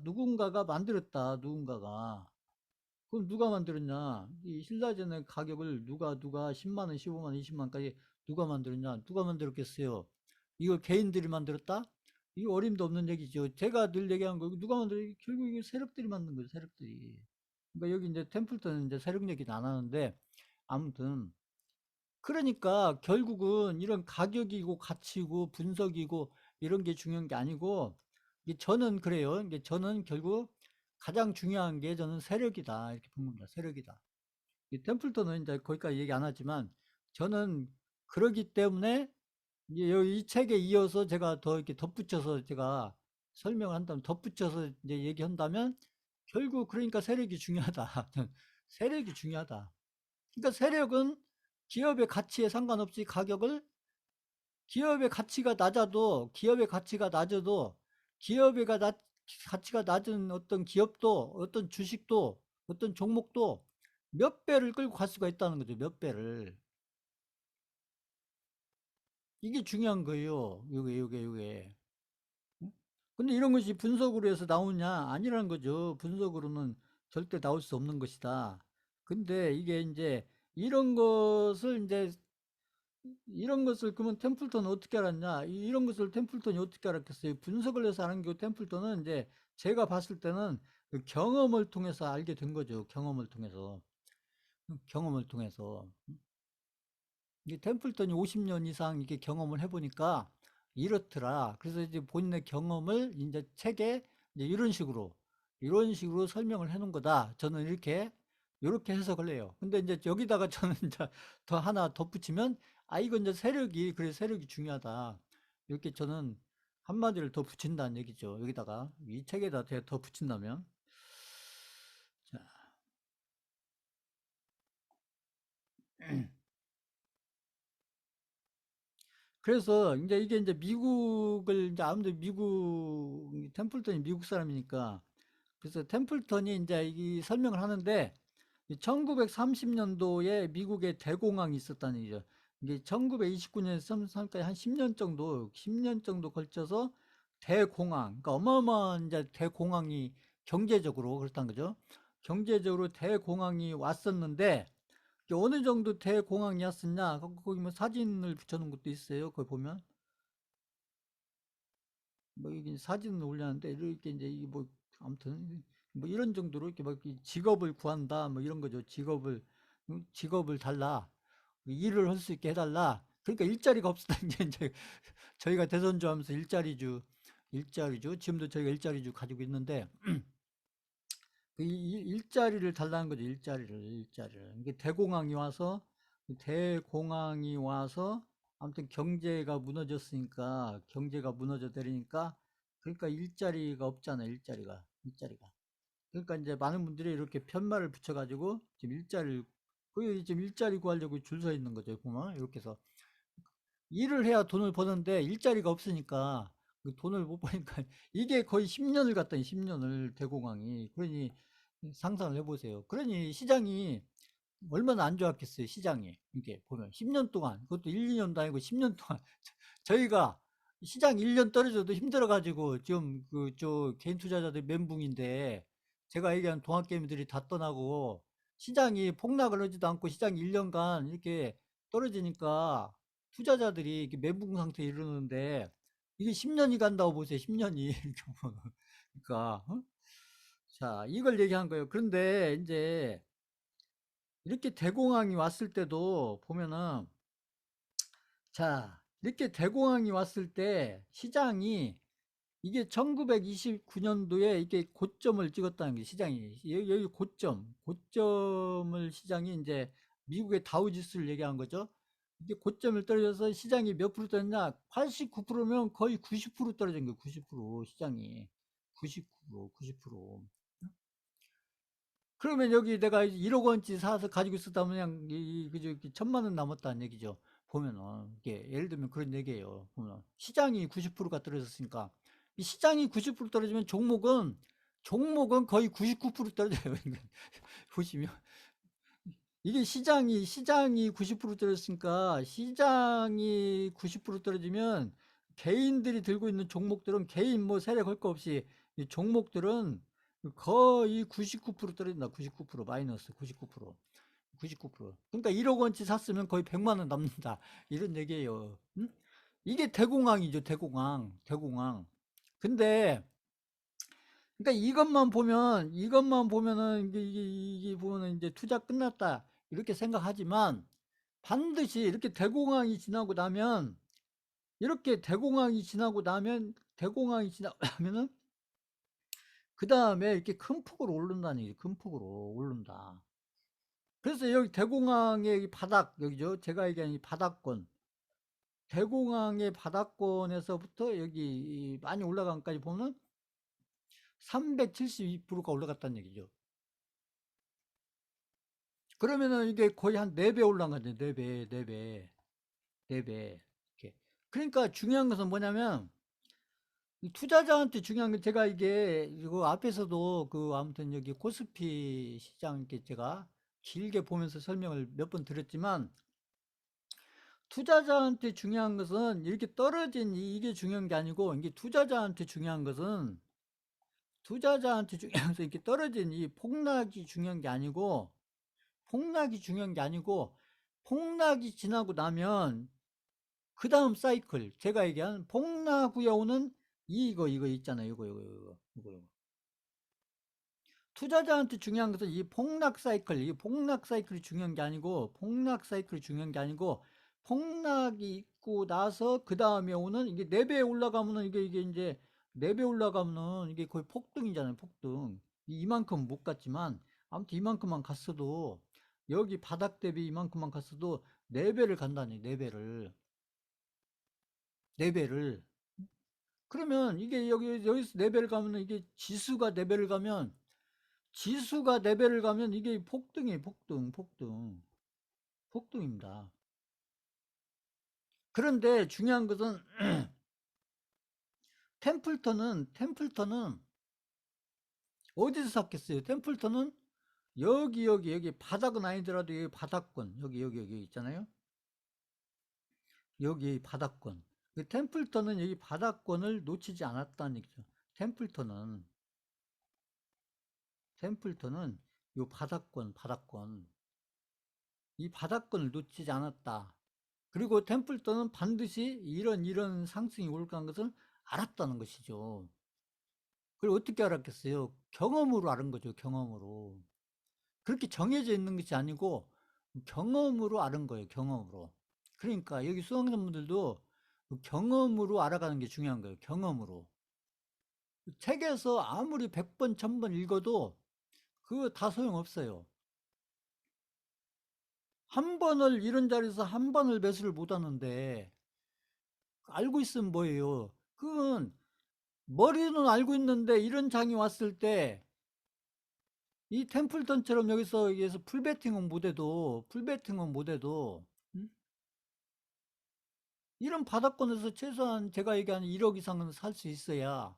누군가가 만들었다. 누군가가. 그럼 누가 만들었냐? 이 신라젠의 가격을 누가 10만 원, 15만 원, 20만 원까지 누가 만들었냐? 누가 만들었겠어요? 이걸 개인들이 만들었다? 이거 어림도 없는 얘기죠. 제가 늘 얘기한 거 누가 만들어? 결국 이게 세력들이 만든 거예요. 세력들이. 그러니까 여기 이제 템플턴은 이제 세력 얘기는 안 하는데 아무튼 그러니까 결국은 이런 가격이고 가치고 분석이고 이런 게 중요한 게 아니고 저는 그래요. 이게 저는 결국 가장 중요한 게 저는 세력이다 이렇게 본 겁니다. 세력이다. 이 템플턴은 이제 거기까지 얘기 안 하지만 저는 그러기 때문에 이 책에 이어서 제가 더 이렇게 덧붙여서 제가 설명을 한다면 덧붙여서 이제 얘기한다면 결국 그러니까 세력이 중요하다. 세력이 중요하다. 그러니까 세력은 기업의 가치에 상관없이 기업의 가치가 낮아도 기업의 가치가 낮은 어떤 기업도 어떤 주식도 어떤 종목도 몇 배를 끌고 갈 수가 있다는 거죠. 몇 배를. 이게 중요한 거예요. 요게. 응? 근데 이런 것이 분석으로 해서 나오냐? 아니라는 거죠. 분석으로는 절대 나올 수 없는 것이다. 근데 이게 이제 이런 것을 이제 이런 것을 그러면 템플턴은 어떻게 알았냐? 이런 것을 템플턴이 어떻게 알았겠어요? 분석을 해서 아는 게 템플턴은 이제 제가 봤을 때는 그 경험을 통해서 알게 된 거죠. 경험을 통해서. 경험을 통해서. 이게 템플턴이 50년 이상 이렇게 경험을 해보니까 이렇더라. 그래서 이제 본인의 경험을 이제 책에 이제 이런 식으로 설명을 해 놓은 거다. 저는 이렇게 해석을 해요. 근데 이제 여기다가 저는 이제 더 하나 덧붙이면, 이건 이제 그래, 세력이 중요하다. 이렇게 저는 한마디를 더 붙인다는 얘기죠. 여기다가, 이 책에다 더 붙인다면. 자, 그래서 이제 이게 이제 미국을 이제 아무래도 미국 템플턴이 미국 사람이니까 그래서 템플턴이 이제 이 설명을 하는데 1930년도에 미국에 대공황이 있었다는 얘기죠. 이게 1929년에서 33까지 한 10년 정도, 10년 정도 걸쳐서 대공황, 그러니까 어마어마한 이제 대공황이 경제적으로 그렇다는 거죠. 경제적으로 대공황이 왔었는데 이게 어느 정도 대공황이 왔었냐? 거기 뭐 사진을 붙여놓은 것도 있어요. 거기 보면 뭐 이게 사진을 올렸는데 이렇게 이제 이게 뭐 아무튼 뭐 이런 정도로 이렇게 막 직업을 구한다 뭐 이런 거죠. 직업을 달라 일을 할 수 있게 해달라. 그러니까 일자리가 없었다. 이제 저희가 대선주 하면서 일자리주 지금도 저희가 일자리주 가지고 있는데 그 일자리를 달라는 거죠. 일자리를 이게 대공황이 와서 아무튼 경제가 무너져 내리니까 그러니까 일자리가 없잖아요. 일자리가 그러니까 이제 많은 분들이 이렇게 편말을 붙여가지고 지금 거의 지금 일자리 구하려고 줄 서 있는 거죠. 보면 이렇게 해서 일을 해야 돈을 버는데 일자리가 없으니까 그 돈을 못 버니까 이게 거의 10년을 갔더니 10년을 대공황이 그러니 상상을 해보세요. 그러니 시장이 얼마나 안 좋았겠어요. 시장이 이게 보면 10년 동안 그것도 1, 2년도 아니고 10년 동안 저희가 시장 1년 떨어져도 힘들어가지고 지금 그 저 개인 투자자들 멘붕인데 제가 얘기한 동학개미들이 다 떠나고 시장이 폭락을 하지도 않고 시장이 1년간 이렇게 떨어지니까 투자자들이 이렇게 멘붕 상태에 이르는데 이게 10년이 간다고 보세요. 10년이 이렇게 보면 그러니까 자 이걸 얘기한 거예요. 그런데 이제 이렇게 대공황이 왔을 때도 보면은 자 이렇게 대공황이 왔을 때 시장이 이게 1929년도에 이게 고점을 찍었다는 게 시장이 여기 고점을 시장이 이제 미국의 다우지수를 얘기한 거죠. 이게 고점을 떨어져서 시장이 몇 프로 떨어졌냐? 89%면 거의 90% 떨어진 거예요. 90% 시장이 99%, 90%. 그러면 여기 내가 1억 원치 사서 가지고 있었다면 그냥 그저 1,000만 원 남았다는 얘기죠. 보면은 이게 예를 들면 그런 얘기예요. 보면 시장이 90%가 떨어졌으니까 이 시장이 90% 떨어지면 종목은 거의 99% 떨어져요. 보시면 이게 시장이 90% 떨어졌으니까 시장이 90% 떨어지면 개인들이 들고 있는 종목들은 개인 뭐 세력 할 거 없이 이 종목들은 거의 99% 떨어진다. 99% 마이너스 99%. 99%. 그러니까 1억 원치 샀으면 거의 100만 원 남는다. 이런 얘기예요. 응? 이게 대공황이죠. 대공황. 근데 그러니까 이것만 보면은 이게 보면은 이제 투자 끝났다 이렇게 생각하지만 반드시 이렇게 대공황이 지나고 나면은 그 다음에 이렇게 큰 폭으로 오른다는 얘기, 큰 폭으로 오른다. 그래서 여기 대공황의 바닥 여기죠. 제가 얘기한 이 바닥권, 대공황의 바닥권에서부터 여기 많이 올라간 것까지 보면 372%가 올라갔다는 얘기죠. 그러면은 이게 거의 한 4배 올라간 거죠. 4배, 4배, 4배. 이렇게. 그러니까 중요한 것은 뭐냐면, 이 투자자한테 중요한 게 제가 이거 앞에서도 그 아무튼 여기 코스피 시장 이렇게 제가 길게 보면서 설명을 몇 번 드렸지만, 투자자한테 중요한 것은 이렇게 떨어진 이게 중요한 게 아니고, 이게 투자자한테 중요한 것은 이렇게 떨어진 이 폭락이 중요한 게 아니고, 폭락이 지나고 나면 그 다음 사이클 제가 얘기한 폭락 후에 오는 이거 있잖아요. 이거. 투자자한테 중요한 것은 이 폭락 사이클이 중요한 게 아니고 폭락이 있고 나서 그 다음에 오는 이게 4배 올라가면은 이게 이제 4배 올라가면은 이게 거의 폭등이잖아요. 폭등. 이만큼 못 갔지만 아무튼 이만큼만 갔어도 여기 바닥 대비 이만큼만 갔어도 4배를 간다니 4배를 4배를 그러면 이게 여기서 4배를 가면은 이게 지수가 4배를 가면 이게 폭등이에요. 폭등입니다. 그런데 중요한 것은 템플턴은 어디서 샀겠어요? 템플턴은 여기 바닥은 아니더라도 여기 바닥권 여기 있잖아요. 여기 바닥권. 그 템플턴은 여기 바닥권을 놓치지 않았다는 얘기죠. 템플턴은 요 바닥권 이 바닥권을 놓치지 않았다. 그리고 템플턴은 반드시 이런 상승이 올 거라는 것을 알았다는 것이죠. 그걸 어떻게 알았겠어요? 경험으로 알은 거죠. 경험으로. 그렇게 정해져 있는 것이 아니고 경험으로 알은 거예요. 경험으로. 그러니까 여기 수강생분들도 경험으로 알아가는 게 중요한 거예요. 경험으로. 책에서 아무리 100번, 1000번 읽어도 그거 다 소용없어요. 한 번을 이런 자리에서 한 번을 매수를 못 하는데 알고 있으면 뭐예요? 그건 머리는 알고 있는데 이런 장이 왔을 때 이 템플턴처럼 여기서 풀베팅은 못해도 음? 이런 바닥권에서 최소한 제가 얘기하는 1억 이상은 살 수 있어야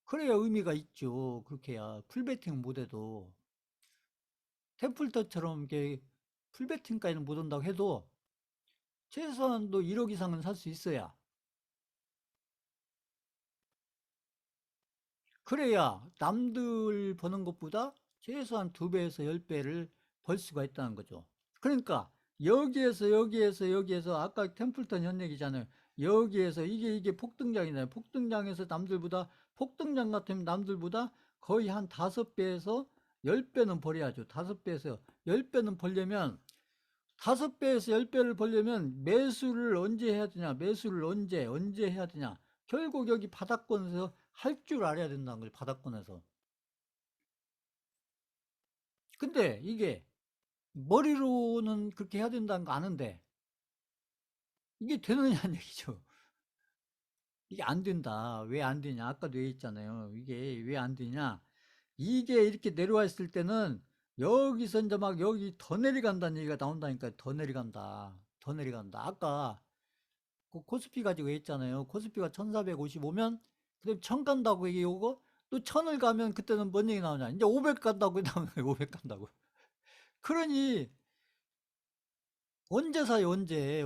그래야 의미가 있죠. 그렇게 해야 풀베팅은 못해도 템플턴처럼 이렇게 풀베팅까지는 못 온다고 해도 최소한도 1억 이상은 살 수 있어야 그래야 남들 버는 것보다 최소한 2배에서 10배를 벌 수가 있다는 거죠. 그러니까 여기에서 아까 템플턴 현 얘기잖아요. 여기에서 이게 폭등장이잖아요. 폭등장 같으면 남들보다 거의 한 5배에서 10배는 벌어야죠. 5배에서 10배는 벌려면 5배에서 10배를 벌려면 매수를 언제 해야 되냐? 매수를 언제 해야 되냐? 결국 여기 바닥권에서 할 줄 알아야 된다는 거예요. 바닥권에서. 근데 이게 머리로는 그렇게 해야 된다는 거 아는데 이게 되느냐는 얘기죠. 이게 안 된다. 왜 안 되냐? 아까도 얘기했잖아요. 이게 왜 안 되냐? 이게 이렇게 내려와 있을 때는 여기서 이제 막 여기 더 내려간다는 얘기가 나온다니까. 더 내려간다. 더 내려간다. 아까 그 코스피 가지고 했잖아요. 코스피가 1455면 그다음에 1000 간다고 얘기하고 또 1000을 가면 그때는 뭔 얘기 나오냐? 이제 500 간다고 나오는 거예요. 500 간다고. 그러니 언제 사요? 언제?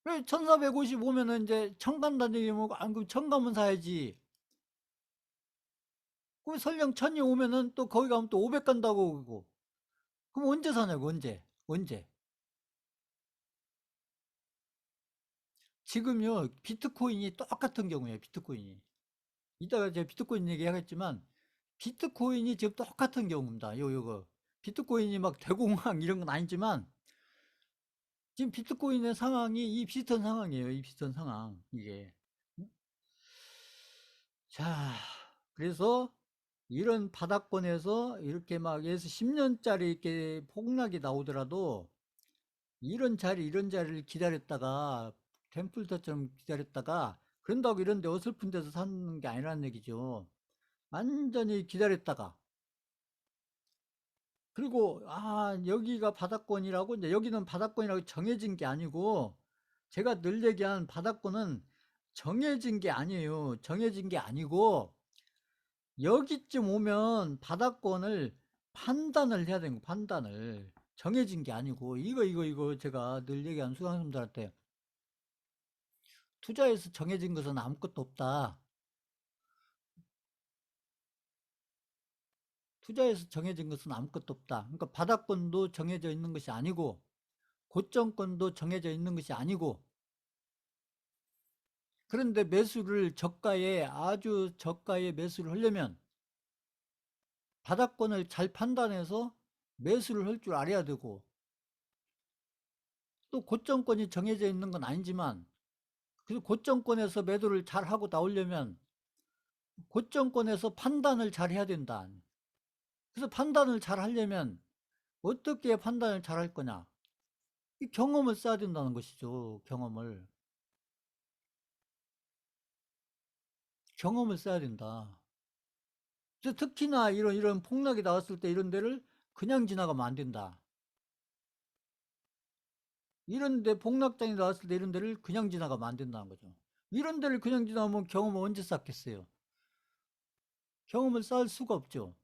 1455면은 이제 1000 간다는 얘기면 안 그럼 1000 가면 사야지. 그럼 설령 1000이 오면은 또 거기 가면 또 500 간다고 그러고. 그럼 언제 사냐고 언제? 지금요 비트코인이 똑같은 경우에요. 비트코인이. 이따가 제가 비트코인 얘기하겠지만 비트코인이 지금 똑같은 경우입니다. 요거 비트코인이 막 대공황 이런 건 아니지만 지금 비트코인의 상황이 이 비슷한 상황이에요. 이 비슷한 상황 이게. 자, 그래서 이런 바닥권에서 이렇게 막 예서 10년짜리 이렇게 폭락이 나오더라도 이런 자리를 기다렸다가 템플터처럼 기다렸다가 그런다고 이런 데 어설픈 데서 사는 게 아니라는 얘기죠. 완전히 기다렸다가 그리고 여기가 바닥권이라고 이제 여기는 바닥권이라고 정해진 게 아니고 제가 늘 얘기한 바닥권은 정해진 게 아니에요. 정해진 게 아니고 여기쯤 오면 바닥권을 판단을 해야 되는 거 판단을 정해진 게 아니고 이거 제가 늘 얘기하는 수강생들한테 투자에서 정해진 것은 아무것도 없다. 투자에서 정해진 것은 아무것도 없다. 그러니까 바닥권도 정해져 있는 것이 아니고 고점권도 정해져 있는 것이 아니고 그런데 매수를 저가에 아주 저가에 매수를 하려면 바닥권을 잘 판단해서 매수를 할 줄 알아야 되고 또 고점권이 정해져 있는 건 아니지만 그 고점권에서 매도를 잘 하고 나오려면 고점권에서 판단을 잘 해야 된다. 그래서 판단을 잘 하려면 어떻게 판단을 잘 할 거냐? 이 경험을 쌓아야 된다는 것이죠. 경험을 쌓아야 된다. 그래서 특히나 이런 폭락이 나왔을 때 이런 데를 그냥 지나가면 안 된다. 이런데 폭락장이 나왔을 때 이런 데를 그냥 지나가면 안 된다는 거죠. 이런 데를 그냥 지나가면 경험을 언제 쌓겠어요? 경험을 쌓을 수가 없죠.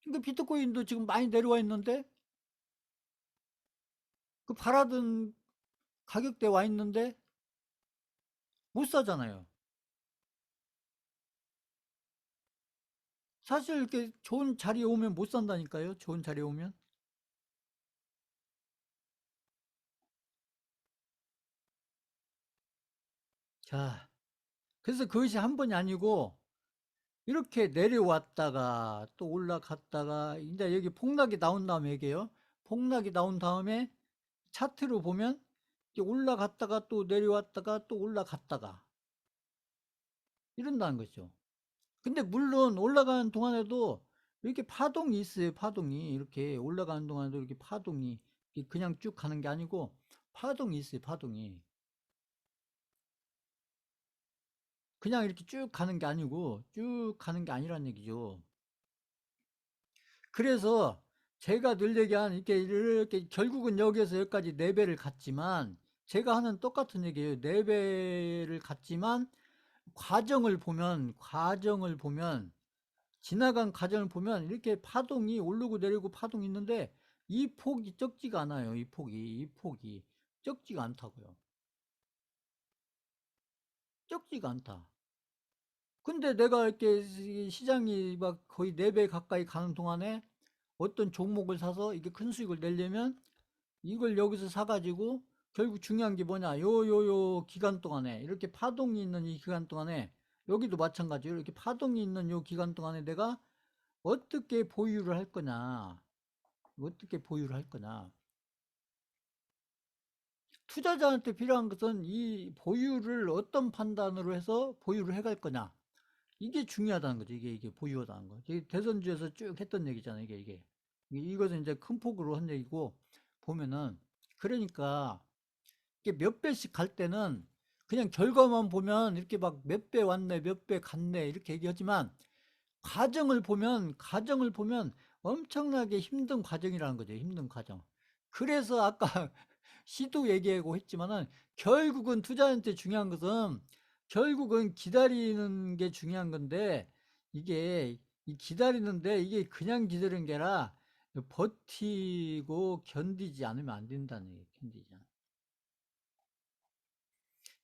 그러니까 비트코인도 지금 많이 내려와 있는데 그 바라던 가격대 와 있는데 못 사잖아요. 사실 이렇게 좋은 자리에 오면 못 산다니까요. 좋은 자리에 오면. 자, 그래서 그것이 한 번이 아니고 이렇게 내려왔다가 또 올라갔다가 이제 여기 폭락이 나온 다음에 얘기해요. 폭락이 나온 다음에 차트로 보면 올라갔다가 또 내려왔다가 또 올라갔다가 이런다는 거죠. 근데 물론 올라가는 동안에도 이렇게 파동이 있어요. 파동이 이렇게 올라가는 동안에도 이렇게 파동이 그냥 쭉 가는 게 아니고 파동이 있어요. 파동이 그냥 이렇게 쭉 가는 게 아니고 쭉 가는 게 아니란 얘기죠. 그래서 제가 늘 얘기한 이렇게 결국은 여기에서 여기까지 4배를 갔지만 제가 하는 똑같은 얘기예요. 4배를 갔지만 과정을 보면 지나간 과정을 보면 이렇게 파동이 오르고 내리고 파동이 있는데 이 폭이 적지가 않아요. 이 폭이 적지가 않다고요. 적지가 않다. 근데 내가 이렇게 시장이 막 거의 4배 가까이 가는 동안에 어떤 종목을 사서 이게 큰 수익을 내려면 이걸 여기서 사가지고 결국 중요한 게 뭐냐. 요 기간 동안에 이렇게 파동이 있는 이 기간 동안에 여기도 마찬가지로 이렇게 파동이 있는 요 기간 동안에 내가 어떻게 보유를 할 거냐. 어떻게 보유를 할 거냐. 투자자한테 필요한 것은 이 보유를 어떤 판단으로 해서 보유를 해갈 거냐. 이게 중요하다는 거죠. 이게 보유하다는 거. 이게 대선주에서 쭉 했던 얘기잖아요. 이것은 이제 큰 폭으로 한 얘기고 보면은 그러니까 이게 몇 배씩 갈 때는 그냥 결과만 보면 이렇게 막 몇 배 왔네, 몇 배 갔네 이렇게 얘기하지만 과정을 보면 엄청나게 힘든 과정이라는 거죠. 힘든 과정. 그래서 아까 시도 얘기하고 했지만은 결국은 투자한테 중요한 것은 결국은 기다리는 게 중요한 건데 이게 이 기다리는데 이게 그냥 기다리는 게 아니라 버티고 견디지 않으면 안 된다는 얘기예요. 견디지 않.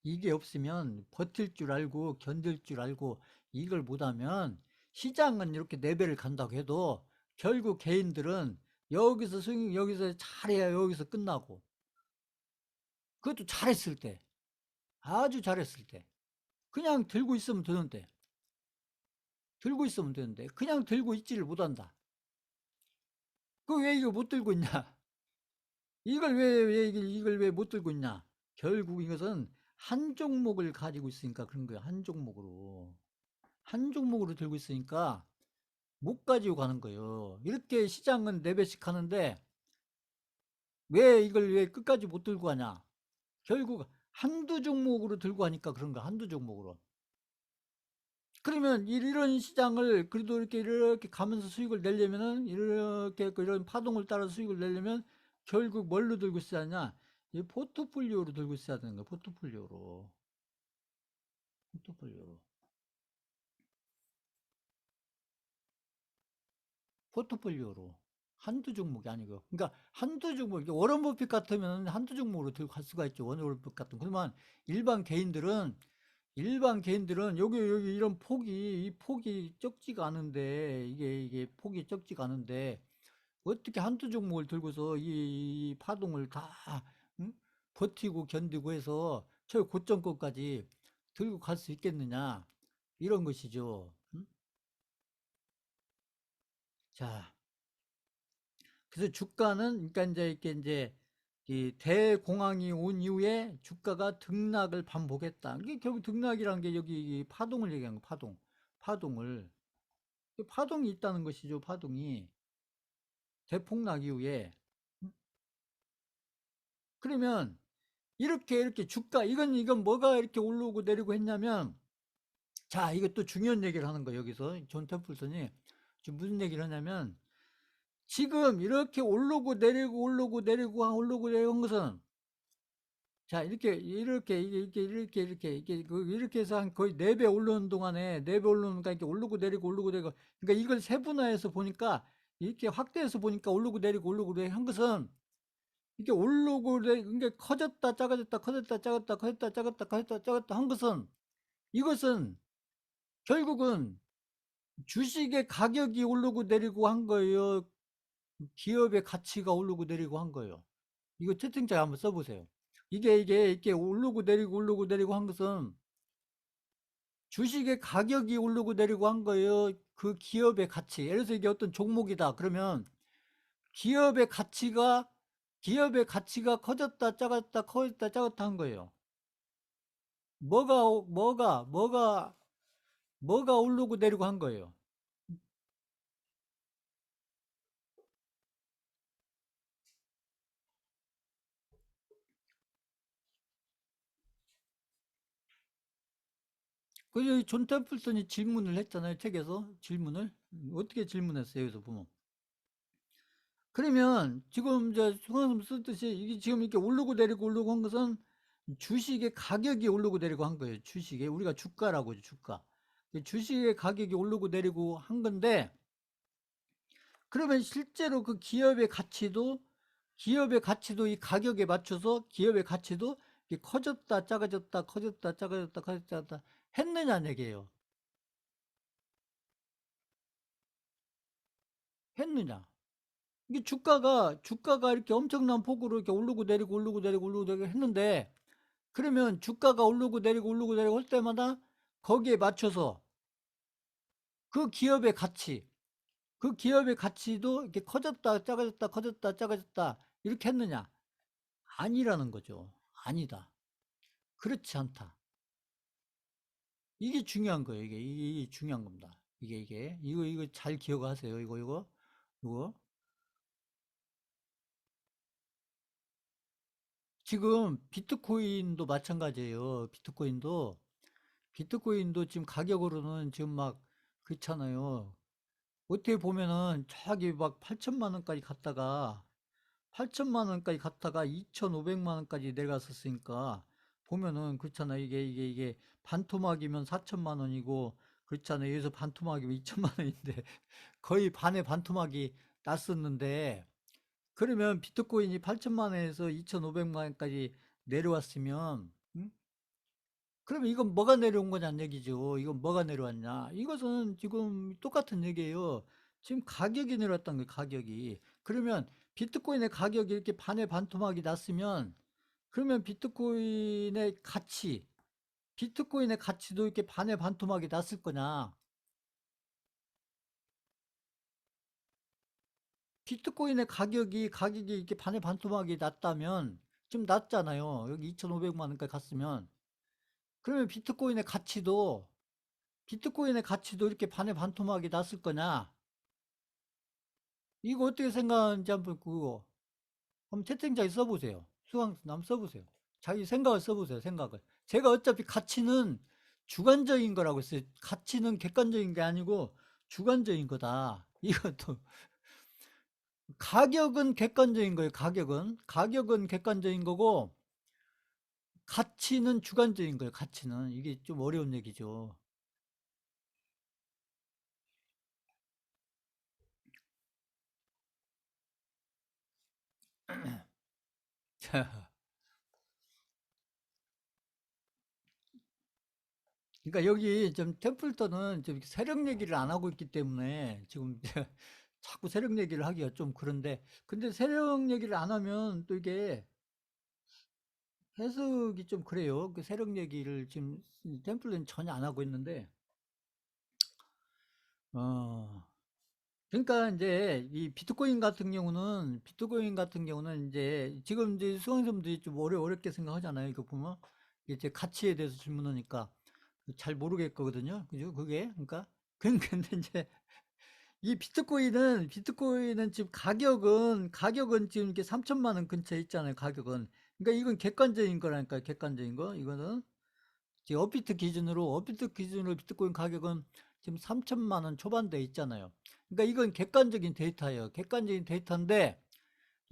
이게 없으면 버틸 줄 알고 견딜 줄 알고 이걸 못하면 시장은 이렇게 4배를 간다고 해도 결국 개인들은 여기서 수익 여기서 잘해야 여기서 끝나고 그것도 잘했을 때 아주 잘했을 때 그냥 들고 있으면 되는데 그냥 들고 있지를 못한다. 그 왜 이거 못 들고 있냐. 이걸 왜 못 들고 있냐. 결국 이것은 한 종목을 가지고 있으니까 그런 거야. 한 종목으로 들고 있으니까 못 가지고 가는 거예요. 이렇게 시장은 4배씩 하는데 왜 이걸 왜 끝까지 못 들고 가냐. 결국 한두 종목으로 들고 가니까 그런 거야. 한두 종목으로. 그러면 이런 시장을 그래도 이렇게 가면서 수익을 내려면은 이렇게 이런 파동을 따라 수익을 내려면 결국 뭘로 들고 있어야 하냐? 이 포트폴리오로 들고 있어야 되는 거야. 포트폴리오로. 포트폴리오로. 한두 종목이 아니고. 그러니까 한두 종목, 워런 버핏 같으면 한두 종목으로 들고 갈 수가 있죠. 워런 버핏 같은. 그러면 일반 개인들은 여기 이런 이 폭이 적지가 않은데, 이게 폭이 적지가 않은데, 어떻게 한두 종목을 들고서 이 파동을 다, 응? 버티고 견디고 해서 저 고점권까지 들고 갈 수 있겠느냐. 이런 것이죠. 응? 자, 그래서 주가는 그러니까 이제 이렇게 이제 이 대공황이 온 이후에 주가가 등락을 반복했다. 이게 결국 등락이라는 게 여기 이 파동을 얘기하는 거, 파동을. 파동이 있다는 것이죠, 파동이. 대폭락 이후에. 그러면 이렇게 주가, 이건 뭐가 이렇게 오르고 내리고 했냐면 자, 이거 또 중요한 얘기를 하는 거예요, 여기서. 존 템플턴이. 지금 무슨 얘기를 하냐면, 지금 이렇게 오르고 내리고 오르고 내리고 오르고 내리고 한 것은, 자, 이렇게 해서 한 거의 4배 오르는 동안에, 4배 오르니까 이렇게 오르고 내리고 오르고 내리고, 그러니까 이걸 세분화해서 보니까, 이렇게 확대해서 보니까 오르고 내리고 한 것은, 이게 오르고 내리고, 그러니까 커졌다, 작아졌다, 커졌다, 작았다, 커졌다, 작았다, 커졌다, 작았다 한 것은, 이것은 결국은 주식의 가격이 오르고 내리고 한 거예요. 기업의 가치가 오르고 내리고 한 거예요. 이거 채팅창에 한번 써보세요. 이게 오르고 내리고 오르고 내리고 한 것은 주식의 가격이 오르고 내리고 한 거예요. 그 기업의 가치. 예를 들어서 이게 어떤 종목이다. 그러면 기업의 가치가 기업의 가치가 커졌다, 작았다, 커졌다, 작았다 한 거예요. 뭐가 오르고 내리고 한 거예요. 그존 템플턴이 질문을 했잖아요. 책에서 질문을 어떻게 질문했어요? 여기서 보면. 그러면 지금 이제 송환님 쓰듯이 이게 지금 이렇게 오르고 내리고 오르고 한 것은 주식의 가격이 오르고 내리고 한 거예요. 주식에 우리가 주가라고 하죠. 주가. 주식의 가격이 오르고 내리고 한 건데 그러면 실제로 그 기업의 가치도 이 가격에 맞춰서 기업의 가치도 이렇게 커졌다 작아졌다 커졌다 작아졌다 커졌다 했느냐는 얘기예요. 했느냐? 이게 주가가 이렇게 엄청난 폭으로 이렇게 오르고 내리고 오르고 내리고 오르고 내리고 했는데 그러면 주가가 오르고 내리고 할 때마다 거기에 맞춰서 그 기업의 가치, 그 기업의 가치도 이렇게 커졌다, 작아졌다, 커졌다, 작아졌다, 이렇게 했느냐? 아니라는 거죠. 아니다. 그렇지 않다. 이게 중요한 거예요. 이게 중요한 겁니다. 이거 잘 기억하세요. 이거. 지금 비트코인도 마찬가지예요. 비트코인도 지금 가격으로는 지금 막 그렇잖아요. 어떻게 보면은 저기 막 8천만 원까지 갔다가 8천만 원까지 갔다가 2,500만 원까지 내려갔었으니까 보면은 그렇잖아. 이게 반토막이면 4천만 원이고 그렇잖아요. 여기서 반토막이면 2천만 원인데 거의 반의 반토막이 났었는데 그러면 비트코인이 8천만 원에서 2,500만 원까지 내려왔으면 그러면 이건 뭐가 내려온 거냐는 얘기죠. 이건 뭐가 내려왔냐? 이것은 지금 똑같은 얘기예요. 지금 가격이 내려왔다는 거예요, 가격이. 그러면 비트코인의 가격이 이렇게 반의 반토막이 났으면 그러면 비트코인의 가치도 이렇게 반의 반토막이 났을 거냐? 비트코인의 가격이 이렇게 반의 반토막이 났다면 지금 났잖아요. 여기 2,500만 원까지 갔으면 그러면 비트코인의 가치도 이렇게 반의 반토막이 났을 거냐? 이거 어떻게 생각하는지 한번 그거 한번 채팅창에 써보세요. 수강 한번 써보세요. 자기 생각을 써보세요. 생각을. 제가 어차피 가치는 주관적인 거라고 했어요. 가치는 객관적인 게 아니고 주관적인 거다. 이것도 가격은 객관적인 거예요. 가격은 객관적인 거고 가치는 주관적인 거예요. 가치는 이게 좀 어려운 얘기죠. 그러니까 여기 좀 템플턴은 좀 세력 얘기를 안 하고 있기 때문에 지금 자꾸 세력 얘기를 하기가 좀 그런데 근데 세력 얘기를 안 하면 또 이게 해석이 좀 그래요. 그 세력 얘기를 지금 템플턴 전혀 안 하고 있는데 어 그러니까 이제 이 비트코인 같은 경우는 이제 지금 이제 수강생분들이 좀 어렵게 생각하잖아요. 이거 보면 이제 가치에 대해서 질문하니까 잘 모르겠거든요. 그죠? 그게 그러니까 근데 이제 이 비트코인은 지금 가격은 지금 이렇게 3천만 원 근처에 있잖아요. 가격은 그러니까 이건 객관적인 거라니까 객관적인 거 이거는 지금 업비트 기준으로 비트코인 가격은 지금 3천만 원 초반대에 있잖아요. 그러니까 이건 객관적인 데이터예요. 객관적인 데이터인데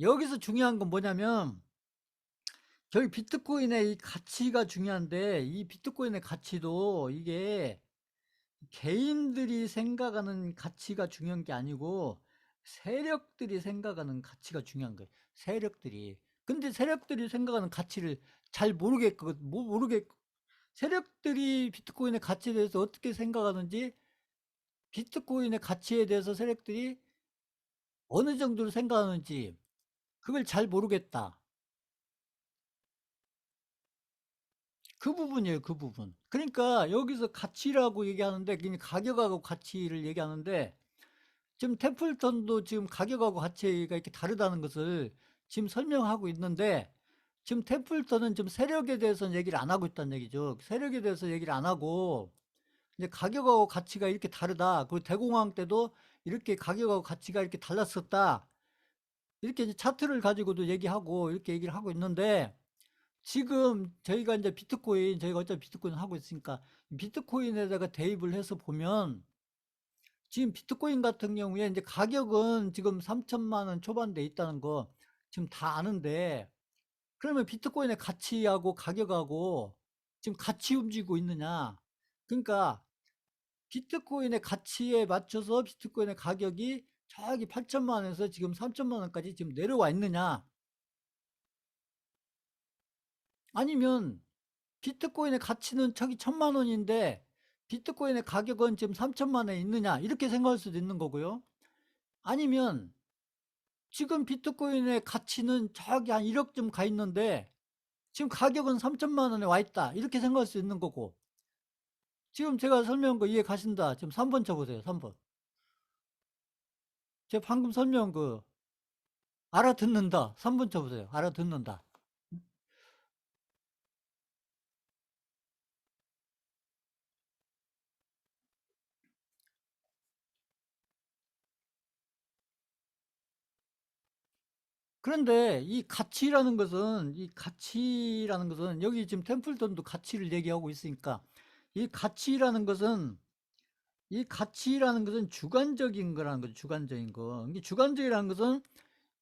여기서 중요한 건 뭐냐면 저희 비트코인의 이 가치가 중요한데 이 비트코인의 가치도 이게 개인들이 생각하는 가치가 중요한 게 아니고 세력들이 생각하는 가치가 중요한 거예요. 세력들이. 근데 세력들이 생각하는 가치를 잘 모르겠, 세력들이 비트코인의 가치에 대해서 어떻게 생각하는지, 비트코인의 가치에 대해서 세력들이 어느 정도로 생각하는지, 그걸 잘 모르겠다. 그 부분이에요, 그 부분. 그러니까 여기서 가치라고 얘기하는데, 그냥 가격하고 가치를 얘기하는데, 지금 템플턴도 지금 가격하고 가치가 이렇게 다르다는 것을 지금 설명하고 있는데, 지금 템플턴은 지금 세력에 대해서는 얘기를 안 하고 있다는 얘기죠. 세력에 대해서 얘기를 안 하고, 이제 가격하고 가치가 이렇게 다르다. 그리고 대공황 때도 이렇게 가격하고 가치가 이렇게 달랐었다. 이렇게 이제 차트를 가지고도 얘기하고, 이렇게 얘기를 하고 있는데, 지금 저희가 이제 저희가 어차피 비트코인 하고 있으니까, 비트코인에다가 대입을 해서 보면, 지금 비트코인 같은 경우에 이제 가격은 지금 3천만 원 초반대에 있다는 거 지금 다 아는데, 그러면 비트코인의 가치하고 가격하고 지금 같이 움직이고 있느냐? 그러니까 비트코인의 가치에 맞춰서 비트코인의 가격이 저기 8천만 원에서 지금 3천만 원까지 지금 내려와 있느냐? 아니면 비트코인의 가치는 저기 1천만 원인데 비트코인의 가격은 지금 3천만 원에 있느냐? 이렇게 생각할 수도 있는 거고요. 아니면 지금 비트코인의 가치는 저기 한 1억쯤 가 있는데 지금 가격은 3천만 원에 와 있다. 이렇게 생각할 수 있는 거고. 지금 제가 설명한 거 이해 가신다. 지금 3번 쳐보세요. 3번. 제가 방금 설명한 거 알아듣는다. 3번 쳐보세요. 알아듣는다. 그런데 이 가치라는 것은 여기 지금 템플턴도 가치를 얘기하고 있으니까 이 가치라는 것은 주관적인 거라는 거죠. 주관적인 거. 이게 주관적이라는 것은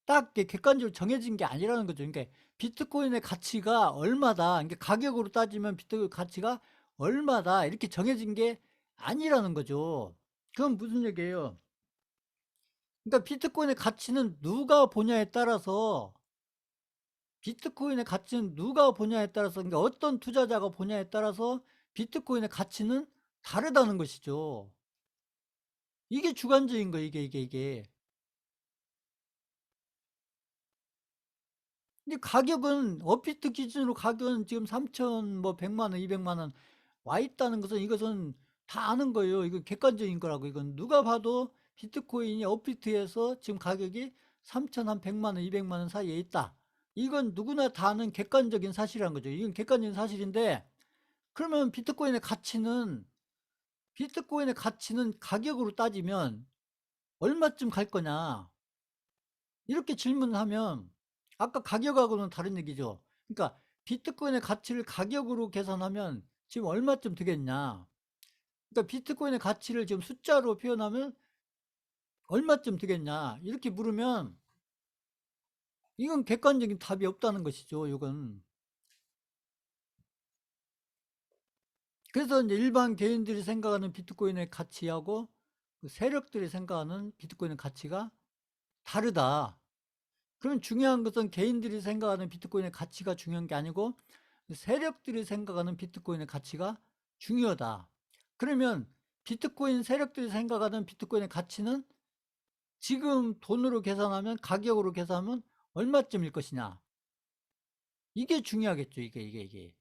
딱 이렇게 객관적으로 정해진 게 아니라는 거죠. 그러니까 비트코인의 가치가 얼마다, 그러니까 가격으로 따지면 비트코인 가치가 얼마다 이렇게 정해진 게 아니라는 거죠. 그건 무슨 얘기예요? 그러니까 비트코인의 가치는 누가 보냐에 따라서, 그러니까 어떤 투자자가 보냐에 따라서 비트코인의 가치는 다르다는 것이죠. 이게 주관적인 거예요, 이게. 근데 가격은, 업비트 기준으로 가격은 지금 3천, 뭐, 100만 원, 200만 원 와 있다는 것은, 이것은 다 아는 거예요. 이건 객관적인 거라고. 이건 누가 봐도 비트코인이 업비트에서 지금 가격이 3천, 한 100만 원, 200만 원 사이에 있다. 이건 누구나 다 아는 객관적인 사실이란 거죠. 이건 객관적인 사실인데, 그러면 비트코인의 가치는 가격으로 따지면 얼마쯤 갈 거냐? 이렇게 질문하면 아까 가격하고는 다른 얘기죠. 그러니까 비트코인의 가치를 가격으로 계산하면 지금 얼마쯤 되겠냐? 그러니까 비트코인의 가치를 지금 숫자로 표현하면 얼마쯤 되겠냐? 이렇게 물으면 이건 객관적인 답이 없다는 것이죠. 이건. 그래서 이제 일반 개인들이 생각하는 비트코인의 가치하고 그 세력들이 생각하는 비트코인의 가치가 다르다. 그럼 중요한 것은 개인들이 생각하는 비트코인의 가치가 중요한 게 아니고 세력들이 생각하는 비트코인의 가치가 중요하다. 그러면 세력들이 생각하는 비트코인의 가치는 지금 돈으로 계산하면, 가격으로 계산하면 얼마쯤일 것이냐. 이게 중요하겠죠. 이게.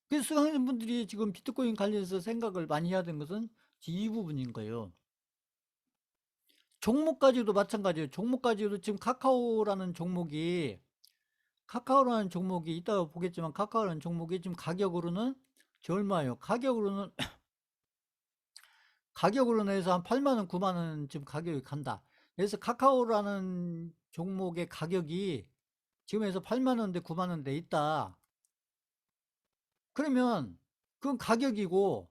그래서 수강생 분들이 지금 비트코인 관련해서 생각을 많이 해야 되는 것은 이 부분인 거예요. 종목 가지고도 마찬가지예요. 종목 가지고도 지금 카카오라는 종목이 이따가 보겠지만, 카카오라는 종목이 지금 가격으로는 저 얼마예요? 가격으로는 해서 한 8만 원, 9만 원 지금 가격이 간다. 그래서 카카오라는 종목의 가격이 지금에서 8만 원대, 9만 원대 있다. 그러면 그건 가격이고,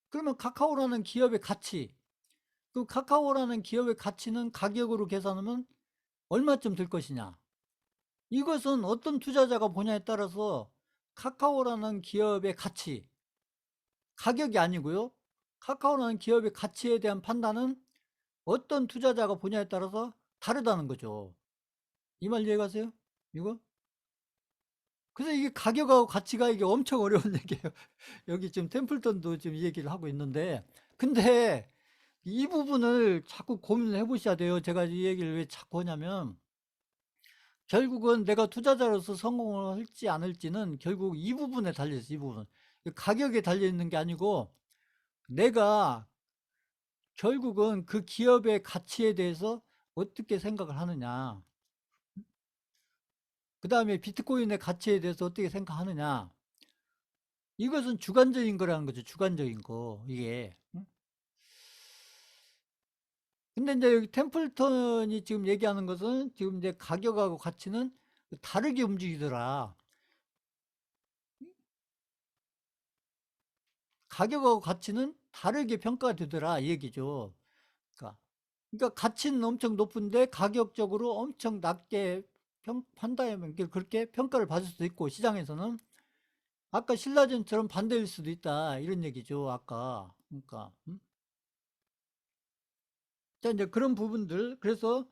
그러면 카카오라는 기업의 가치, 그 카카오라는 기업의 가치는 가격으로 계산하면 얼마쯤 들 것이냐. 이것은 어떤 투자자가 보냐에 따라서 카카오라는 기업의 가치, 가격이 아니고요. 카카오라는 기업의 가치에 대한 판단은 어떤 투자자가 보냐에 따라서 다르다는 거죠. 이 말 이해가세요? 이거? 그래서 이게 가격하고 가치가 이게 엄청 어려운 얘기예요. 여기 지금 템플턴도 지금 이 얘기를 하고 있는데, 근데 이 부분을 자꾸 고민을 해보셔야 돼요. 제가 이 얘기를 왜 자꾸 하냐면, 결국은 내가 투자자로서 성공을 할지 안 할지는 결국 이 부분에 달려있어요. 이 부분. 가격에 달려있는 게 아니고, 내가 결국은 그 기업의 가치에 대해서 어떻게 생각을 하느냐. 그 다음에 비트코인의 가치에 대해서 어떻게 생각하느냐. 이것은 주관적인 거라는 거죠. 주관적인 거. 이게. 응? 근데 이제 여기 템플턴이 지금 얘기하는 것은 지금 이제 가격하고 가치는 다르게 움직이더라. 가격하고 가치는 다르게 평가가 되더라. 이 얘기죠. 그러니까, 그러니까 가치는 엄청 높은데 가격적으로 엄청 낮게 판단하면 그렇게 평가를 받을 수도 있고, 시장에서는 아까 신라젠처럼 반대일 수도 있다. 이런 얘기죠. 아까. 그러니까. 자, 이제 그런 부분들. 그래서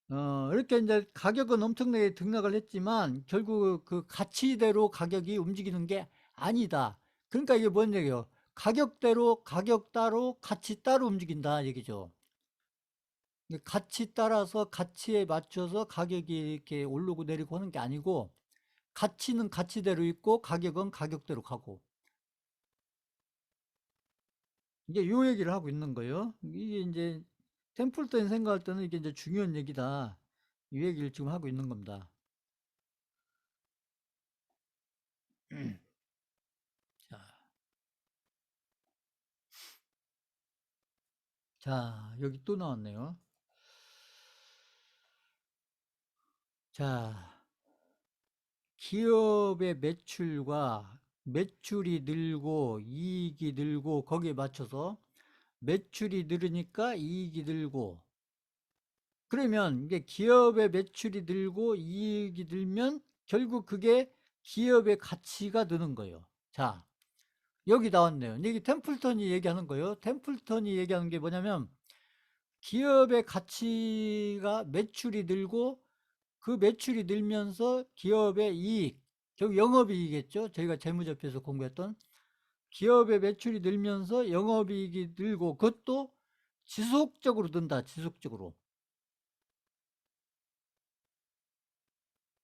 이렇게 이제 가격은 엄청나게 등락을 했지만 결국 그 가치대로 가격이 움직이는 게 아니다. 그러니까 이게 뭔 얘기예요? 가격대로 가격 따로 가치 따로 움직인다 얘기죠. 가치 따라서 가치에 맞춰서 가격이 이렇게 오르고 내리고 하는 게 아니고, 가치는 가치대로 있고 가격은 가격대로 가고, 이제 요 얘기를 하고 있는 거예요. 이게 이제 템플턴이 생각할 때는 이게 이제 중요한 얘기다. 이 얘기를 지금 하고 있는 겁니다. 자, 자, 여기 또 나왔네요. 자, 기업의 매출과 매출이 늘고 이익이 늘고 거기에 맞춰서 매출이 늘으니까 이익이 늘고, 그러면 이게 기업의 매출이 늘고 이익이 늘면 결국 그게 기업의 가치가 느는 거예요. 자, 여기 나왔네요. 여기 템플턴이 얘기하는 거예요. 템플턴이 얘기하는 게 뭐냐면, 기업의 가치가 매출이 늘고 그 매출이 늘면서 기업의 이익, 결국 영업이익이겠죠. 저희가 재무제표에서 공부했던 기업의 매출이 늘면서 영업이익이 늘고, 그것도 지속적으로 든다. 지속적으로.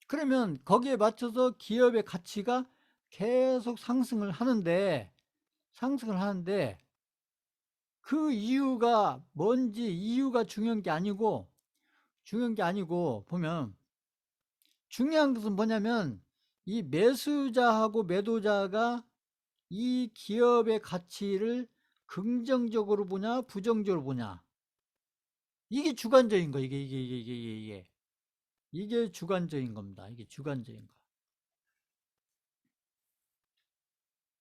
그러면 거기에 맞춰서 기업의 가치가 계속 상승을 하는데 그 이유가 뭔지, 이유가 중요한 게 아니고 보면, 중요한 것은 뭐냐면 이 매수자하고 매도자가 이 기업의 가치를 긍정적으로 보냐 부정적으로 보냐, 이게 주관적인 거. 이게 주관적인 겁니다. 이게 주관적인 거.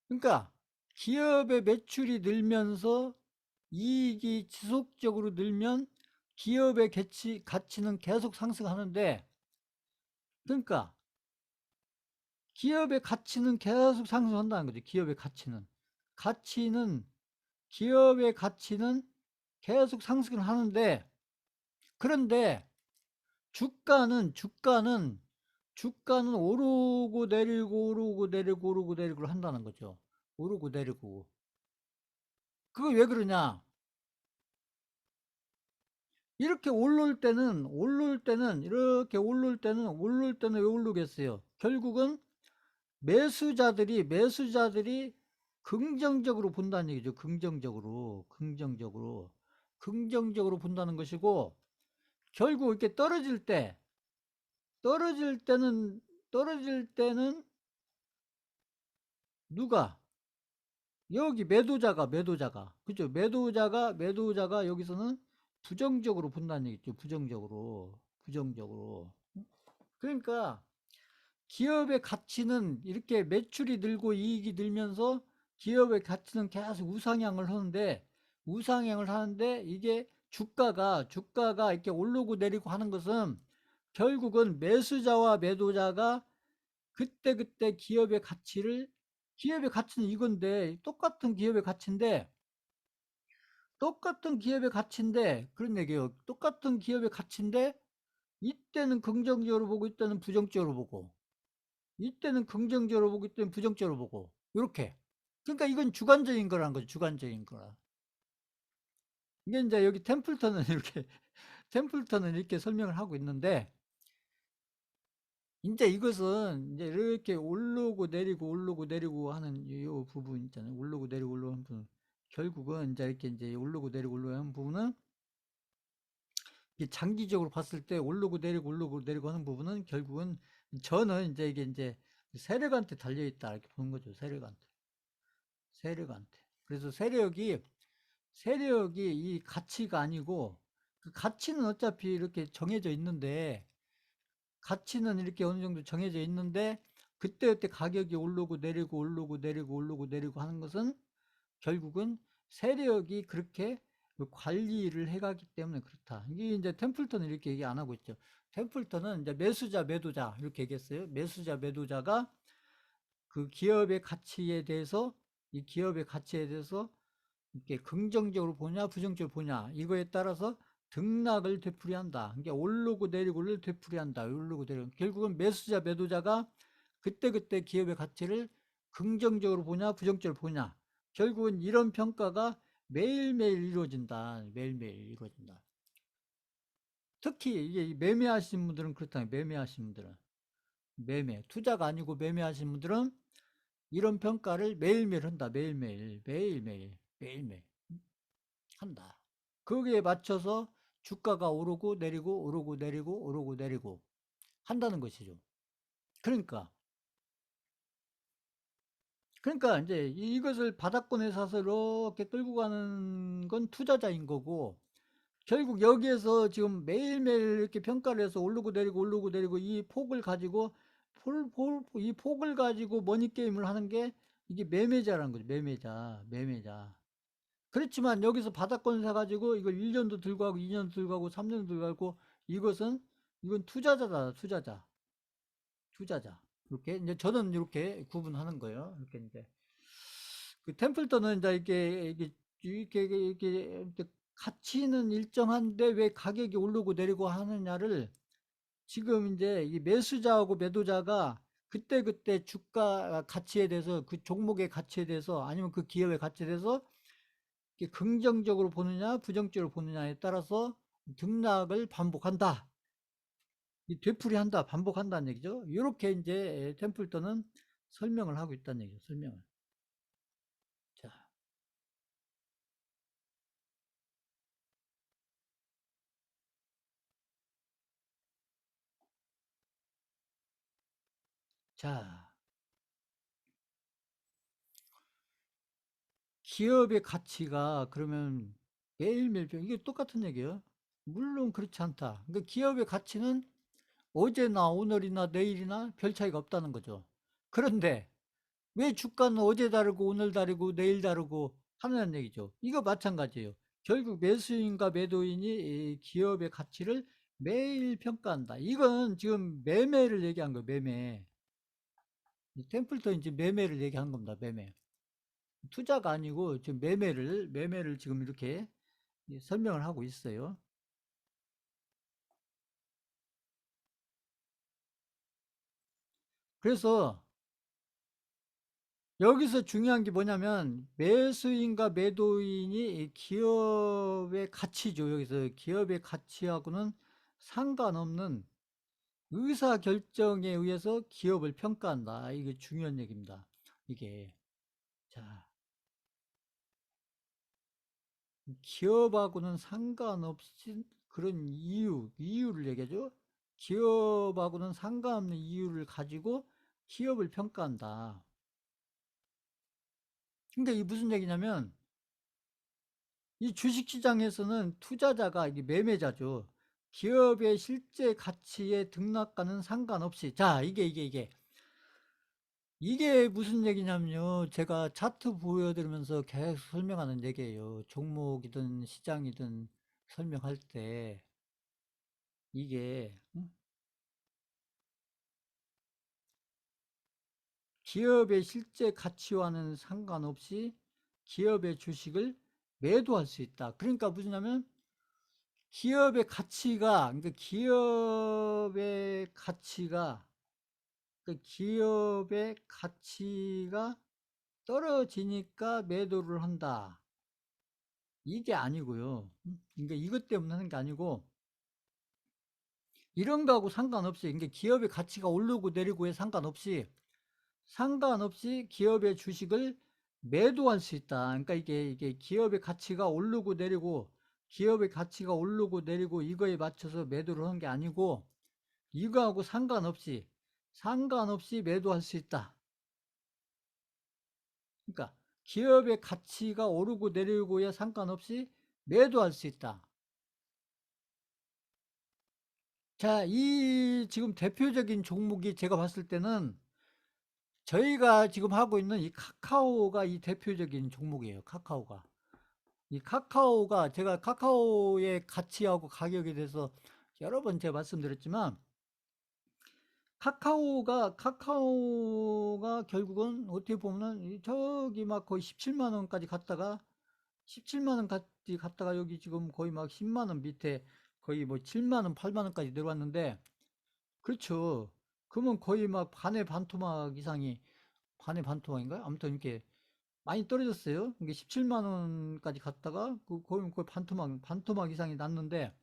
그러니까 기업의 매출이 늘면서 이익이 지속적으로 늘면 기업의 가치는 계속 상승하는데, 그러니까 기업의 가치는 계속 상승한다는 거죠. 가치는 기업의 가치는 계속 상승을 하는데, 그런데 주가는 오르고 내리고 오르고 내리고 오르고 내리고 한다는 거죠. 오르고 내리고. 그거 왜 그러냐? 이렇게 오를 때는 왜 오르겠어요? 결국은 매수자들이 긍정적으로 본다는 얘기죠. 긍정적으로 본다는 것이고, 결국 이렇게 떨어질 때는 누가? 여기 매도자가. 그죠? 매도자가 여기서는 부정적으로 본다는 얘기죠. 부정적으로. 그러니까 기업의 가치는 이렇게 매출이 늘고 이익이 늘면서 기업의 가치는 계속 우상향을 하는데 이게 주가가 이렇게 오르고 내리고 하는 것은 결국은 매수자와 매도자가 그때그때 기업의 가치는 이건데 똑같은 기업의 가치인데 그런 얘기예요. 똑같은 기업의 가치인데 이때는 긍정적으로 보고 이때는 부정적으로 보고 이때는 긍정적으로 보고 이때는 부정적으로 보고 요렇게. 그러니까 이건 주관적인 거라는 거죠. 주관적인 거라. 이게 이제 여기 템플턴은 이렇게 템플턴은 이렇게 설명을 하고 있는데 이제 이것은 이제 이렇게 오르고 내리고 하는 이 부분 있잖아요. 오르고 내리고 하는 부분. 결국은 이제 이렇게 이제 오르고 내리고 하는 부분은 장기적으로 봤을 때 오르고 내리고 하는 부분은 결국은 저는 이제 이게 이제 세력한테 달려 있다 이렇게 보는 거죠. 세력한테. 그래서 세력이 이 가치가 아니고 그 가치는 어차피 이렇게 정해져 있는데 가치는 이렇게 어느 정도 정해져 있는데 그때그때 가격이 오르고 내리고 하는 것은 결국은 세력이 그렇게 관리를 해가기 때문에 그렇다. 이게 이제 템플턴은 이렇게 얘기 안 하고 있죠. 템플턴은 이제 매수자, 매도자 이렇게 얘기했어요. 매수자, 매도자가 그 기업의 가치에 대해서 이렇게 긍정적으로 보냐, 부정적으로 보냐 이거에 따라서 등락을 되풀이한다. 그러니까 오르고 내리고를 되풀이한다. 오르고 내리고 결국은 매수자, 매도자가 그때그때 기업의 가치를 긍정적으로 보냐, 부정적으로 보냐. 결국은 이런 평가가 매일매일 이루어진다. 매일매일 이루어진다. 특히 이게 매매하시는 분들은 그렇다. 매매하시는 분들은 투자가 아니고 매매하시는 분들은 이런 평가를 매일매일 한다. 매일매일 한다. 거기에 맞춰서 주가가 오르고 내리고 한다는 것이죠. 그러니까 이제 이것을 바닥권에 사서 이렇게 끌고 가는 건 투자자인 거고 결국 여기에서 지금 매일매일 이렇게 평가를 해서 오르고 내리고 이 폭을 가지고 이 폭을 가지고 머니게임을 하는 게 이게 매매자라는 거죠. 매매자. 그렇지만 여기서 바닥권 사가지고 이걸 1년도 들고 하고 2년도 들고 하고 3년도 들고 하고 이건 투자자다. 투자자. 이렇게 이제 저는 이렇게 구분하는 거예요. 이렇게 이제 그 템플턴은 이제 이렇게 가치는 일정한데 왜 가격이 오르고 내리고 하느냐를 지금 이제 이 매수자하고 매도자가 그때그때 주가 가치에 대해서 그 종목의 가치에 대해서 아니면 그 기업의 가치에 대해서 긍정적으로 보느냐 부정적으로 보느냐에 따라서 등락을 반복한다. 되풀이한다. 반복한다는 얘기죠. 이렇게 이제 템플턴은 설명을 하고 있다는 얘기죠. 설명을. 자, 자, 기업의 가치가 그러면 매일매일 이게 똑같은 얘기예요. 물론 그렇지 않다. 그러니까 기업의 가치는 어제나 오늘이나 내일이나 별 차이가 없다는 거죠. 그런데 왜 주가는 어제 다르고 오늘 다르고 내일 다르고 하느냐는 얘기죠. 이거 마찬가지예요. 결국 매수인과 매도인이 이 기업의 가치를 매일 평가한다. 이건 지금 매매를 얘기한 거예요. 매매. 이 템플턴이 지금 매매를 얘기한 겁니다. 매매. 투자가 아니고 지금 매매를 지금 이렇게 설명을 하고 있어요. 그래서 여기서 중요한 게 뭐냐면 매수인과 매도인이 기업의 가치죠. 여기서 기업의 가치하고는 상관없는 의사결정에 의해서 기업을 평가한다. 이게 중요한 얘기입니다. 이게. 자, 기업하고는 상관없이 그런 이유를 얘기하죠. 기업하고는 상관없는 이유를 가지고 기업을 평가한다. 그러니까 이게 무슨 얘기냐면 이 주식시장에서는 투자자가 이게 매매자죠. 기업의 실제 가치의 등락과는 상관없이. 자, 이게 무슨 얘기냐면요. 제가 차트 보여드리면서 계속 설명하는 얘기예요. 종목이든 시장이든 설명할 때 이게 기업의 실제 가치와는 상관없이 기업의 주식을 매도할 수 있다. 그러니까 무슨냐면 기업의 가치가, 그러니까 기업의 가치가 떨어지니까 매도를 한다. 이게 아니고요. 그러니까 이것 때문에 하는 게 아니고 이런 거하고 상관없이, 그러니까 기업의 가치가 오르고 내리고에 상관없이 기업의 주식을 매도할 수 있다. 그러니까 이게 기업의 가치가 오르고 내리고 이거에 맞춰서 매도를 하는 게 아니고 이거하고 상관없이 매도할 수 있다. 그러니까 기업의 가치가 오르고 내리고에 상관없이 매도할 수 있다. 자, 이 지금 대표적인 종목이 제가 봤을 때는 저희가 지금 하고 있는 이 카카오가 이 대표적인 종목이에요. 제가 카카오의 가치하고 가격에 대해서 여러 번 제가 말씀드렸지만 카카오가 결국은 어떻게 보면은 저기 막 거의 17만 원까지 갔다가 17만 원까지 갔다가 여기 지금 거의 막 10만 원 밑에 거의 뭐 7만 원, 8만 원까지 내려왔는데 그렇죠. 그러면 거의 막 반의 반토막인가요? 아무튼 이렇게 많이 떨어졌어요. 이게 17만 원까지 갔다가 거의 반토막 이상이 났는데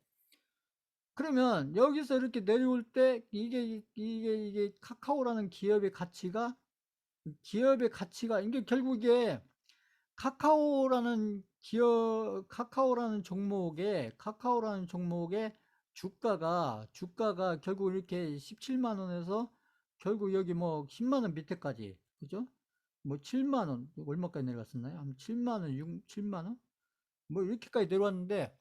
그러면 여기서 이렇게 내려올 때 이게 기업의 가치가 이게 결국에 카카오라는 종목의 주가가 결국 이렇게 17만 원에서 결국 여기 뭐 10만 원 밑에까지 그죠? 뭐 7만 원 얼마까지 내려갔었나요? 한 7만 원, 7만 원? 뭐 이렇게까지 내려왔는데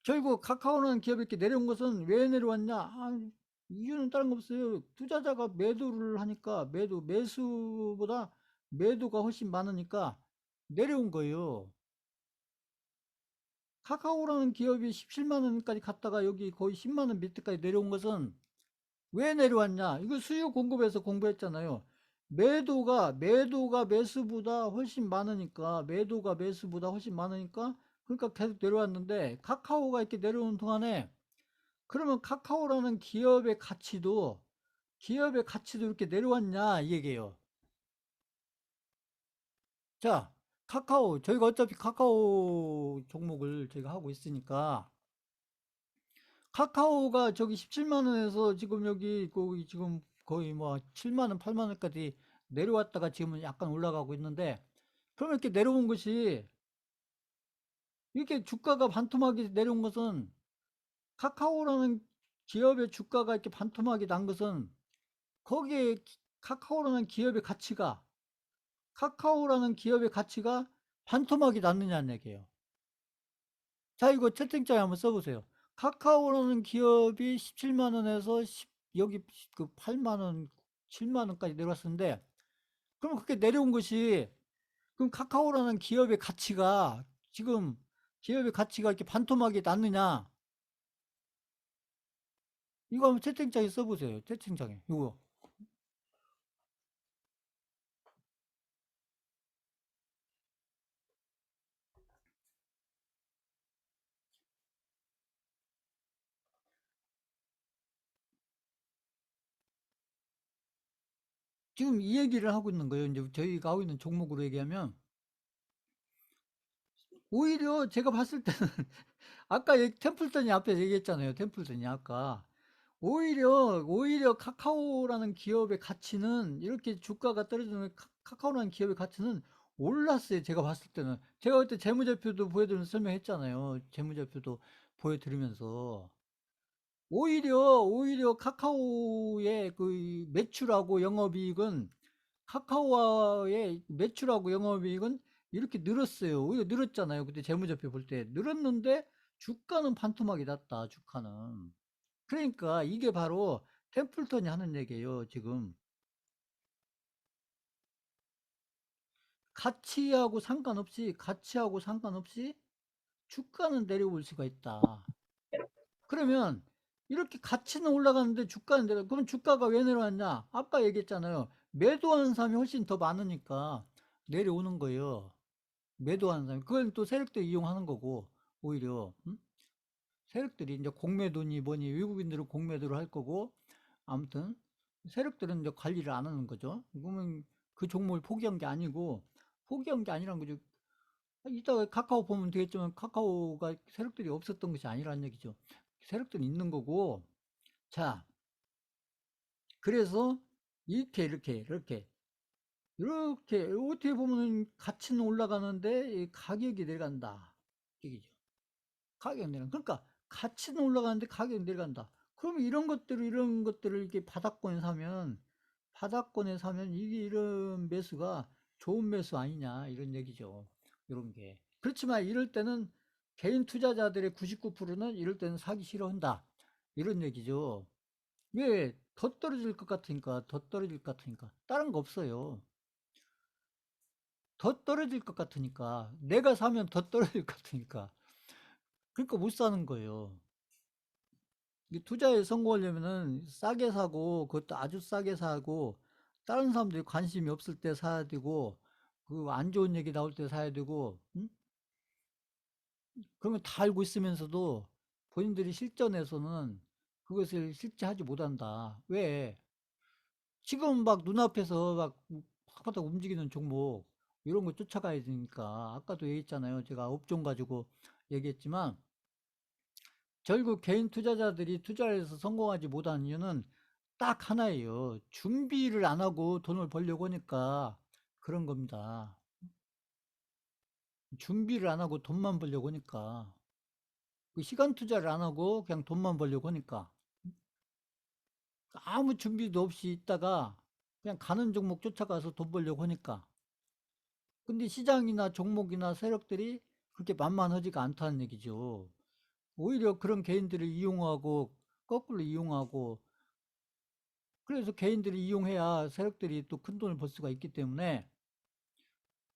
결국 카카오라는 기업이 이렇게 내려온 것은 왜 내려왔냐? 이유는 다른 거 없어요. 투자자가 매도를 하니까 매수보다 매도가 훨씬 많으니까 내려온 거예요. 카카오라는 기업이 17만 원까지 갔다가 여기 거의 10만 원 밑에까지 내려온 것은 왜 내려왔냐? 이거 수요 공급에서 공부했잖아요. 매도가 매수보다 훨씬 많으니까 그러니까 계속 내려왔는데 카카오가 이렇게 내려오는 동안에 그러면 기업의 가치도 이렇게 내려왔냐 이 얘기예요. 자, 저희가 어차피 카카오 종목을 저희가 하고 있으니까 카카오가 저기 17만 원에서 지금 여기 거기 지금 거의 뭐 7만 원, 8만 원까지 내려왔다가 지금은 약간 올라가고 있는데 그러면 이렇게 내려온 것이 이렇게 주가가 반토막이 내려온 것은 카카오라는 기업의 주가가 이렇게 반토막이 난 것은 거기에 카카오라는 기업의 가치가 카카오라는 기업의 가치가 반토막이 났느냐는 얘기예요. 자, 이거 채팅창에 한번 써보세요. 카카오라는 기업이 17만 원에서 여기 그 8만 원, 7만 원까지 내려왔었는데, 그럼 그렇게 내려온 것이, 그럼 카카오라는 지금 기업의 가치가 이렇게 반토막이 났느냐? 이거 한번 채팅창에 써보세요. 채팅창에. 이거. 지금 이 얘기를 하고 있는 거예요. 이제 저희가 하고 있는 종목으로 얘기하면, 오히려 제가 봤을 때는, 아까 템플턴이 앞에 얘기했잖아요. 템플턴이 아까. 오히려 카카오라는 기업의 가치는 이렇게 주가가 떨어지는 카카오라는 기업의 가치는 올랐어요. 제가 봤을 때는. 제가 그때 재무제표도 보여드리면서 설명했잖아요. 재무제표도 보여드리면서. 오히려 카카오의 그 매출하고 영업이익은 카카오의 매출하고 영업이익은 이렇게 늘었어요. 오히려 늘었잖아요. 그때 재무제표 볼 때. 늘었는데 주가는 반토막이 났다, 주가는. 그러니까 이게 바로 템플턴이 하는 얘기예요, 지금. 가치하고 상관없이 주가는 내려올 수가 있다. 그러면 이렇게 가치는 올라가는데 주가는 내려. 그럼 주가가 왜 내려왔냐? 아까 얘기했잖아요. 매도하는 사람이 훨씬 더 많으니까 내려오는 거예요. 매도하는 사람. 그건 또 세력들이 이용하는 거고, 오히려. 세력들이 이제 공매도니 뭐니 외국인들은 공매도를 할 거고, 아무튼 세력들은 이제 관리를 안 하는 거죠. 그러면 그 종목을 포기한 게 아니고, 포기한 게 아니란 거죠. 이따가 카카오 보면 되겠지만 카카오가 세력들이 없었던 것이 아니라는 얘기죠. 세력들이 있는 거고. 자, 그래서 이렇게 어떻게 보면 가치는 올라가는데 이 가격이 내려간다 얘기죠. 가격이 내려. 그러니까 가치는 올라가는데 가격이 내려간다. 그러면 이런 것들을 이렇게 바닥권에 사면 이게 이런 매수가 좋은 매수 아니냐 이런 얘기죠. 이런 게. 그렇지만 이럴 때는 개인 투자자들의 99%는 이럴 때는 사기 싫어한다. 이런 얘기죠. 왜? 더 떨어질 것 같으니까, 더 떨어질 것 같으니까. 다른 거 없어요. 더 떨어질 것 같으니까. 내가 사면 더 떨어질 것 같으니까. 그러니까 못 사는 거예요. 투자에 성공하려면은 싸게 사고, 그것도 아주 싸게 사고, 다른 사람들이 관심이 없을 때 사야 되고, 그 안 좋은 얘기 나올 때 사야 되고, 응? 그러면 다 알고 있으면서도 본인들이 실전에서는 그것을 실제하지 못한다. 왜? 지금 막 눈앞에서 막 바닥바닥 움직이는 종목, 이런 거 쫓아가야 되니까. 아까도 얘기했잖아요. 제가 업종 가지고 얘기했지만, 결국 개인 투자자들이 투자를 해서 성공하지 못하는 이유는 딱 하나예요. 준비를 안 하고 돈을 벌려고 하니까 그런 겁니다. 준비를 안 하고 돈만 벌려고 하니까. 그 시간 투자를 안 하고 그냥 돈만 벌려고 하니까. 아무 준비도 없이 있다가 그냥 가는 종목 쫓아가서 돈 벌려고 하니까. 근데 시장이나 종목이나 세력들이 그렇게 만만하지가 않다는 얘기죠. 오히려 그런 개인들을 이용하고 거꾸로 이용하고, 그래서 개인들이 이용해야 세력들이 또 큰 돈을 벌 수가 있기 때문에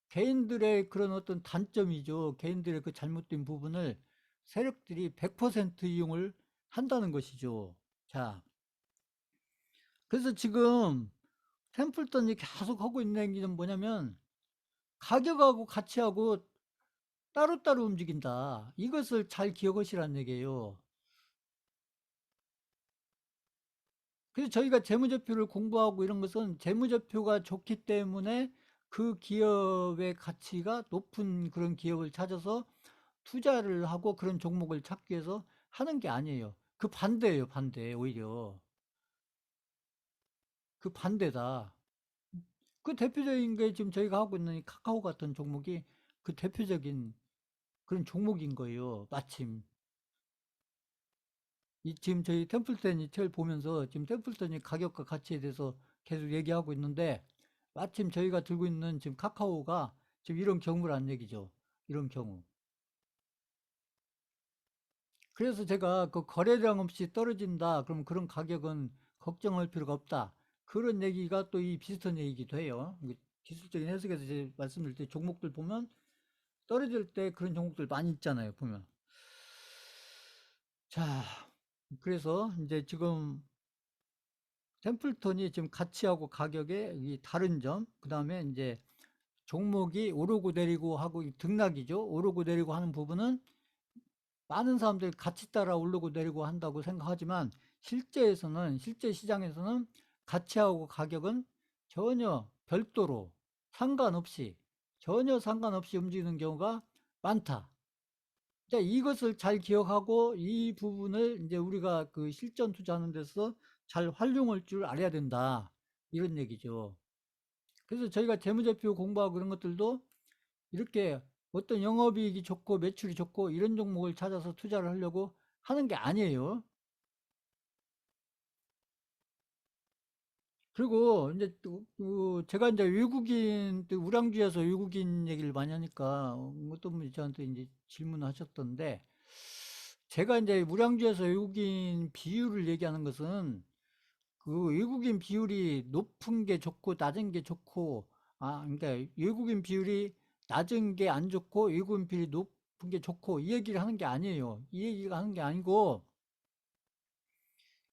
개인들의 그런 어떤 단점이죠. 개인들의 그 잘못된 부분을 세력들이 100% 이용을 한다는 것이죠. 자, 그래서 지금 템플턴이 계속 하고 있는 얘기는 뭐냐면 가격하고 가치하고 따로따로 움직인다. 이것을 잘 기억하시라는 얘기예요. 그래서 저희가 재무제표를 공부하고 이런 것은 재무제표가 좋기 때문에 그 기업의 가치가 높은 그런 기업을 찾아서 투자를 하고 그런 종목을 찾기 위해서 하는 게 아니에요. 그 반대예요, 반대. 오히려. 그 반대다. 그 대표적인 게 지금 저희가 하고 있는 이 카카오 같은 종목이 그 대표적인 그런 종목인 거예요. 마침. 지금 저희 템플턴 이걸 보면서 지금 템플턴이 가격과 가치에 대해서 계속 얘기하고 있는데 마침 저희가 들고 있는 지금 카카오가 지금 이런 경우란 얘기죠. 이런 경우. 그래서 제가 그 거래량 없이 떨어진다. 그럼 그런 가격은 걱정할 필요가 없다. 그런 얘기가 또 이 비슷한 얘기기도 해요. 기술적인 해석에서 이제 말씀드릴 때 종목들 보면 떨어질 때 그런 종목들 많이 있잖아요. 보면. 자, 그래서 이제 지금 템플턴이 지금 가치하고 가격의 이 다른 점, 그 다음에 이제 종목이 오르고 내리고 하고 등락이죠. 오르고 내리고 하는 부분은 많은 사람들이 같이 따라 오르고 내리고 한다고 생각하지만 실제 시장에서는 가치하고 가격은 전혀 별도로 상관없이 전혀 상관없이 움직이는 경우가 많다. 자, 이것을 잘 기억하고 이 부분을 이제 우리가 그 실전 투자하는 데서 잘 활용할 줄 알아야 된다. 이런 얘기죠. 그래서 저희가 재무제표 공부하고 그런 것들도 이렇게 어떤 영업이익이 좋고 매출이 좋고 이런 종목을 찾아서 투자를 하려고 하는 게 아니에요. 그리고 이제 또 제가 이제 외국인 또 우량주에서 외국인 얘기를 많이 하니까 어떤 분이 저한테 이제 질문을 하셨던데 제가 이제 우량주에서 외국인 비율을 얘기하는 것은 그 외국인 비율이 높은 게 좋고 낮은 게 좋고, 그러니까 외국인 비율이 낮은 게 안 좋고 외국인 비율이 높은 게 좋고 이 얘기를 하는 게 아니에요. 이 얘기가 하는 게 아니고,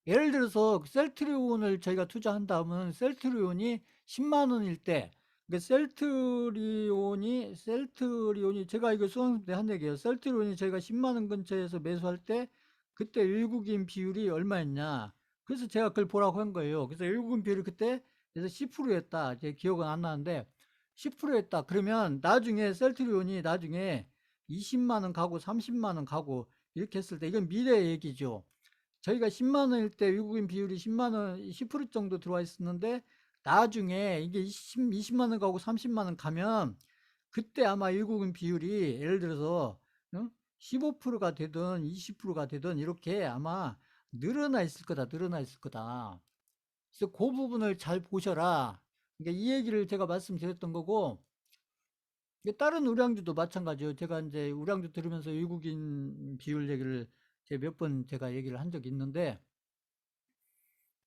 예를 들어서 셀트리온을 저희가 투자한다면 셀트리온이 10만 원일 때, 그 셀트리온이 제가 이거 수강생 때 한 얘기예요. 셀트리온이 저희가 10만 원 근처에서 매수할 때 그때 외국인 비율이 얼마였냐. 그래서 제가 그걸 보라고 한 거예요. 그래서 외국인 비율이 그때 그래서 10%였다. 제 기억은 안 나는데 10%였다. 그러면 나중에 셀트리온이 나중에 20만 원 가고 30만 원 가고 이렇게 했을 때 이건 미래 얘기죠. 저희가 10만 원일 때 외국인 비율이 10만 원, 10% 정도 들어와 있었는데 나중에 이게 20만 원 가고 30만 원 가면 그때 아마 외국인 비율이 예를 들어서 15%가 되든 20%가 되든 이렇게 아마 늘어나 있을 거다. 늘어나 있을 거다. 그래서 그 부분을 잘 보셔라. 그러니까 이 얘기를 제가 말씀드렸던 거고, 다른 우량주도 마찬가지예요. 제가 이제 우량주 들으면서 외국인 비율 얘기를 몇 번 제가 얘기를 한 적이 있는데,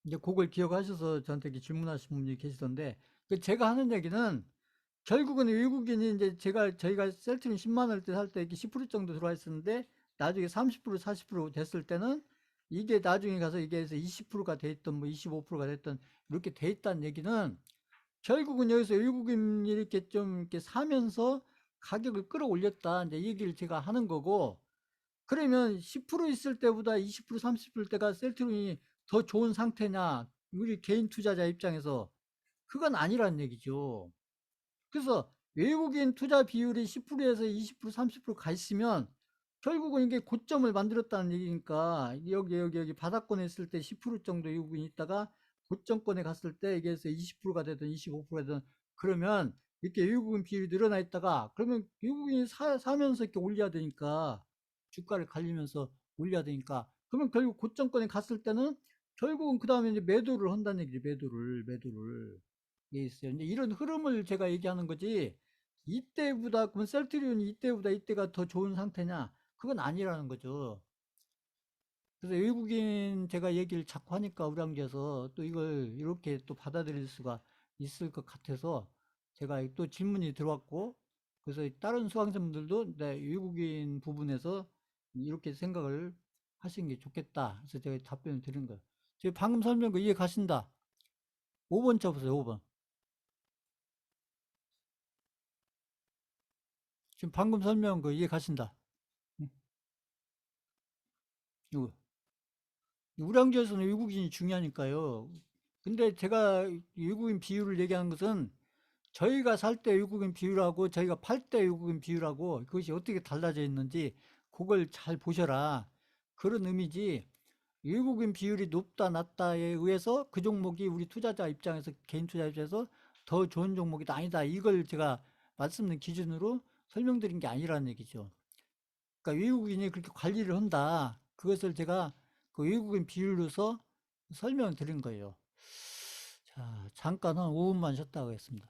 이제 그걸 기억하셔서 저한테 이렇게 질문하신 분이 계시던데, 그 제가 하는 얘기는 결국은 외국인이 이제 저희가 셀트린 10만 원대 살 때 이렇게 10% 정도 들어와 있었는데, 나중에 30%, 40% 됐을 때는 이게 나중에 가서 이게 해서 20%가 돼 있던 뭐 25%가 됐던 이렇게 돼 있다는 얘기는 결국은 여기서 외국인이 이렇게 좀 이렇게 사면서 가격을 끌어올렸다. 이제 이 얘기를 제가 하는 거고, 그러면 10% 있을 때보다 20%, 30% 때가 셀트론이 더 좋은 상태냐? 우리 개인 투자자 입장에서 그건 아니란 얘기죠. 그래서 외국인 투자 비율이 10%에서 20%, 30%가 있으면 결국은 이게 고점을 만들었다는 얘기니까 여기 바닥권에 있을 때 10% 정도 외국인이 있다가 고점권에 갔을 때 이게 해서 20%가 되든 25%가 되든 그러면 이렇게 외국인 비율이 늘어나 있다가 그러면 외국인이 사면서 이렇게 올려야 되니까 주가를 갈리면서 올려야 되니까 그러면 결국 고점권에 갔을 때는 결국은 그 다음에 이제 매도를 한다는 얘기죠. 매도를. 게 있어요. 이제 이런 흐름을 제가 얘기하는 거지, 이때보다, 그럼 셀트리온이 이때가 더 좋은 상태냐? 그건 아니라는 거죠. 그래서 외국인 제가 얘기를 자꾸 하니까 우량주에서 또 이걸 이렇게 또 받아들일 수가 있을 것 같아서 제가 또 질문이 들어왔고, 그래서 다른 수강생분들도 외국인 부분에서 이렇게 생각을 하시는 게 좋겠다. 그래서 제가 답변을 드린 거예요. 지금 방금 설명 거 이해 가신다. 5번 쳐보세요, 5번. 지금 방금 설명한 거 이해 가신다. 응? 이거. 우량주에서는 외국인이 중요하니까요. 근데 제가 외국인 비율을 얘기하는 것은 저희가 살 때 외국인 비율하고 저희가 팔 때 외국인 비율하고 그것이 어떻게 달라져 있는지 그걸 잘 보셔라. 그런 의미지. 외국인 비율이 높다 낮다에 의해서 그 종목이 우리 투자자 입장에서 개인 투자 입장에서 더 좋은 종목이다 아니다. 이걸 제가 말씀드린 기준으로 설명드린 게 아니라는 얘기죠. 그러니까 외국인이 그렇게 관리를 한다. 그것을 제가 그 외국인 비율로서 설명을 드린 거예요. 자, 잠깐 한 5분만 쉬었다 하겠습니다.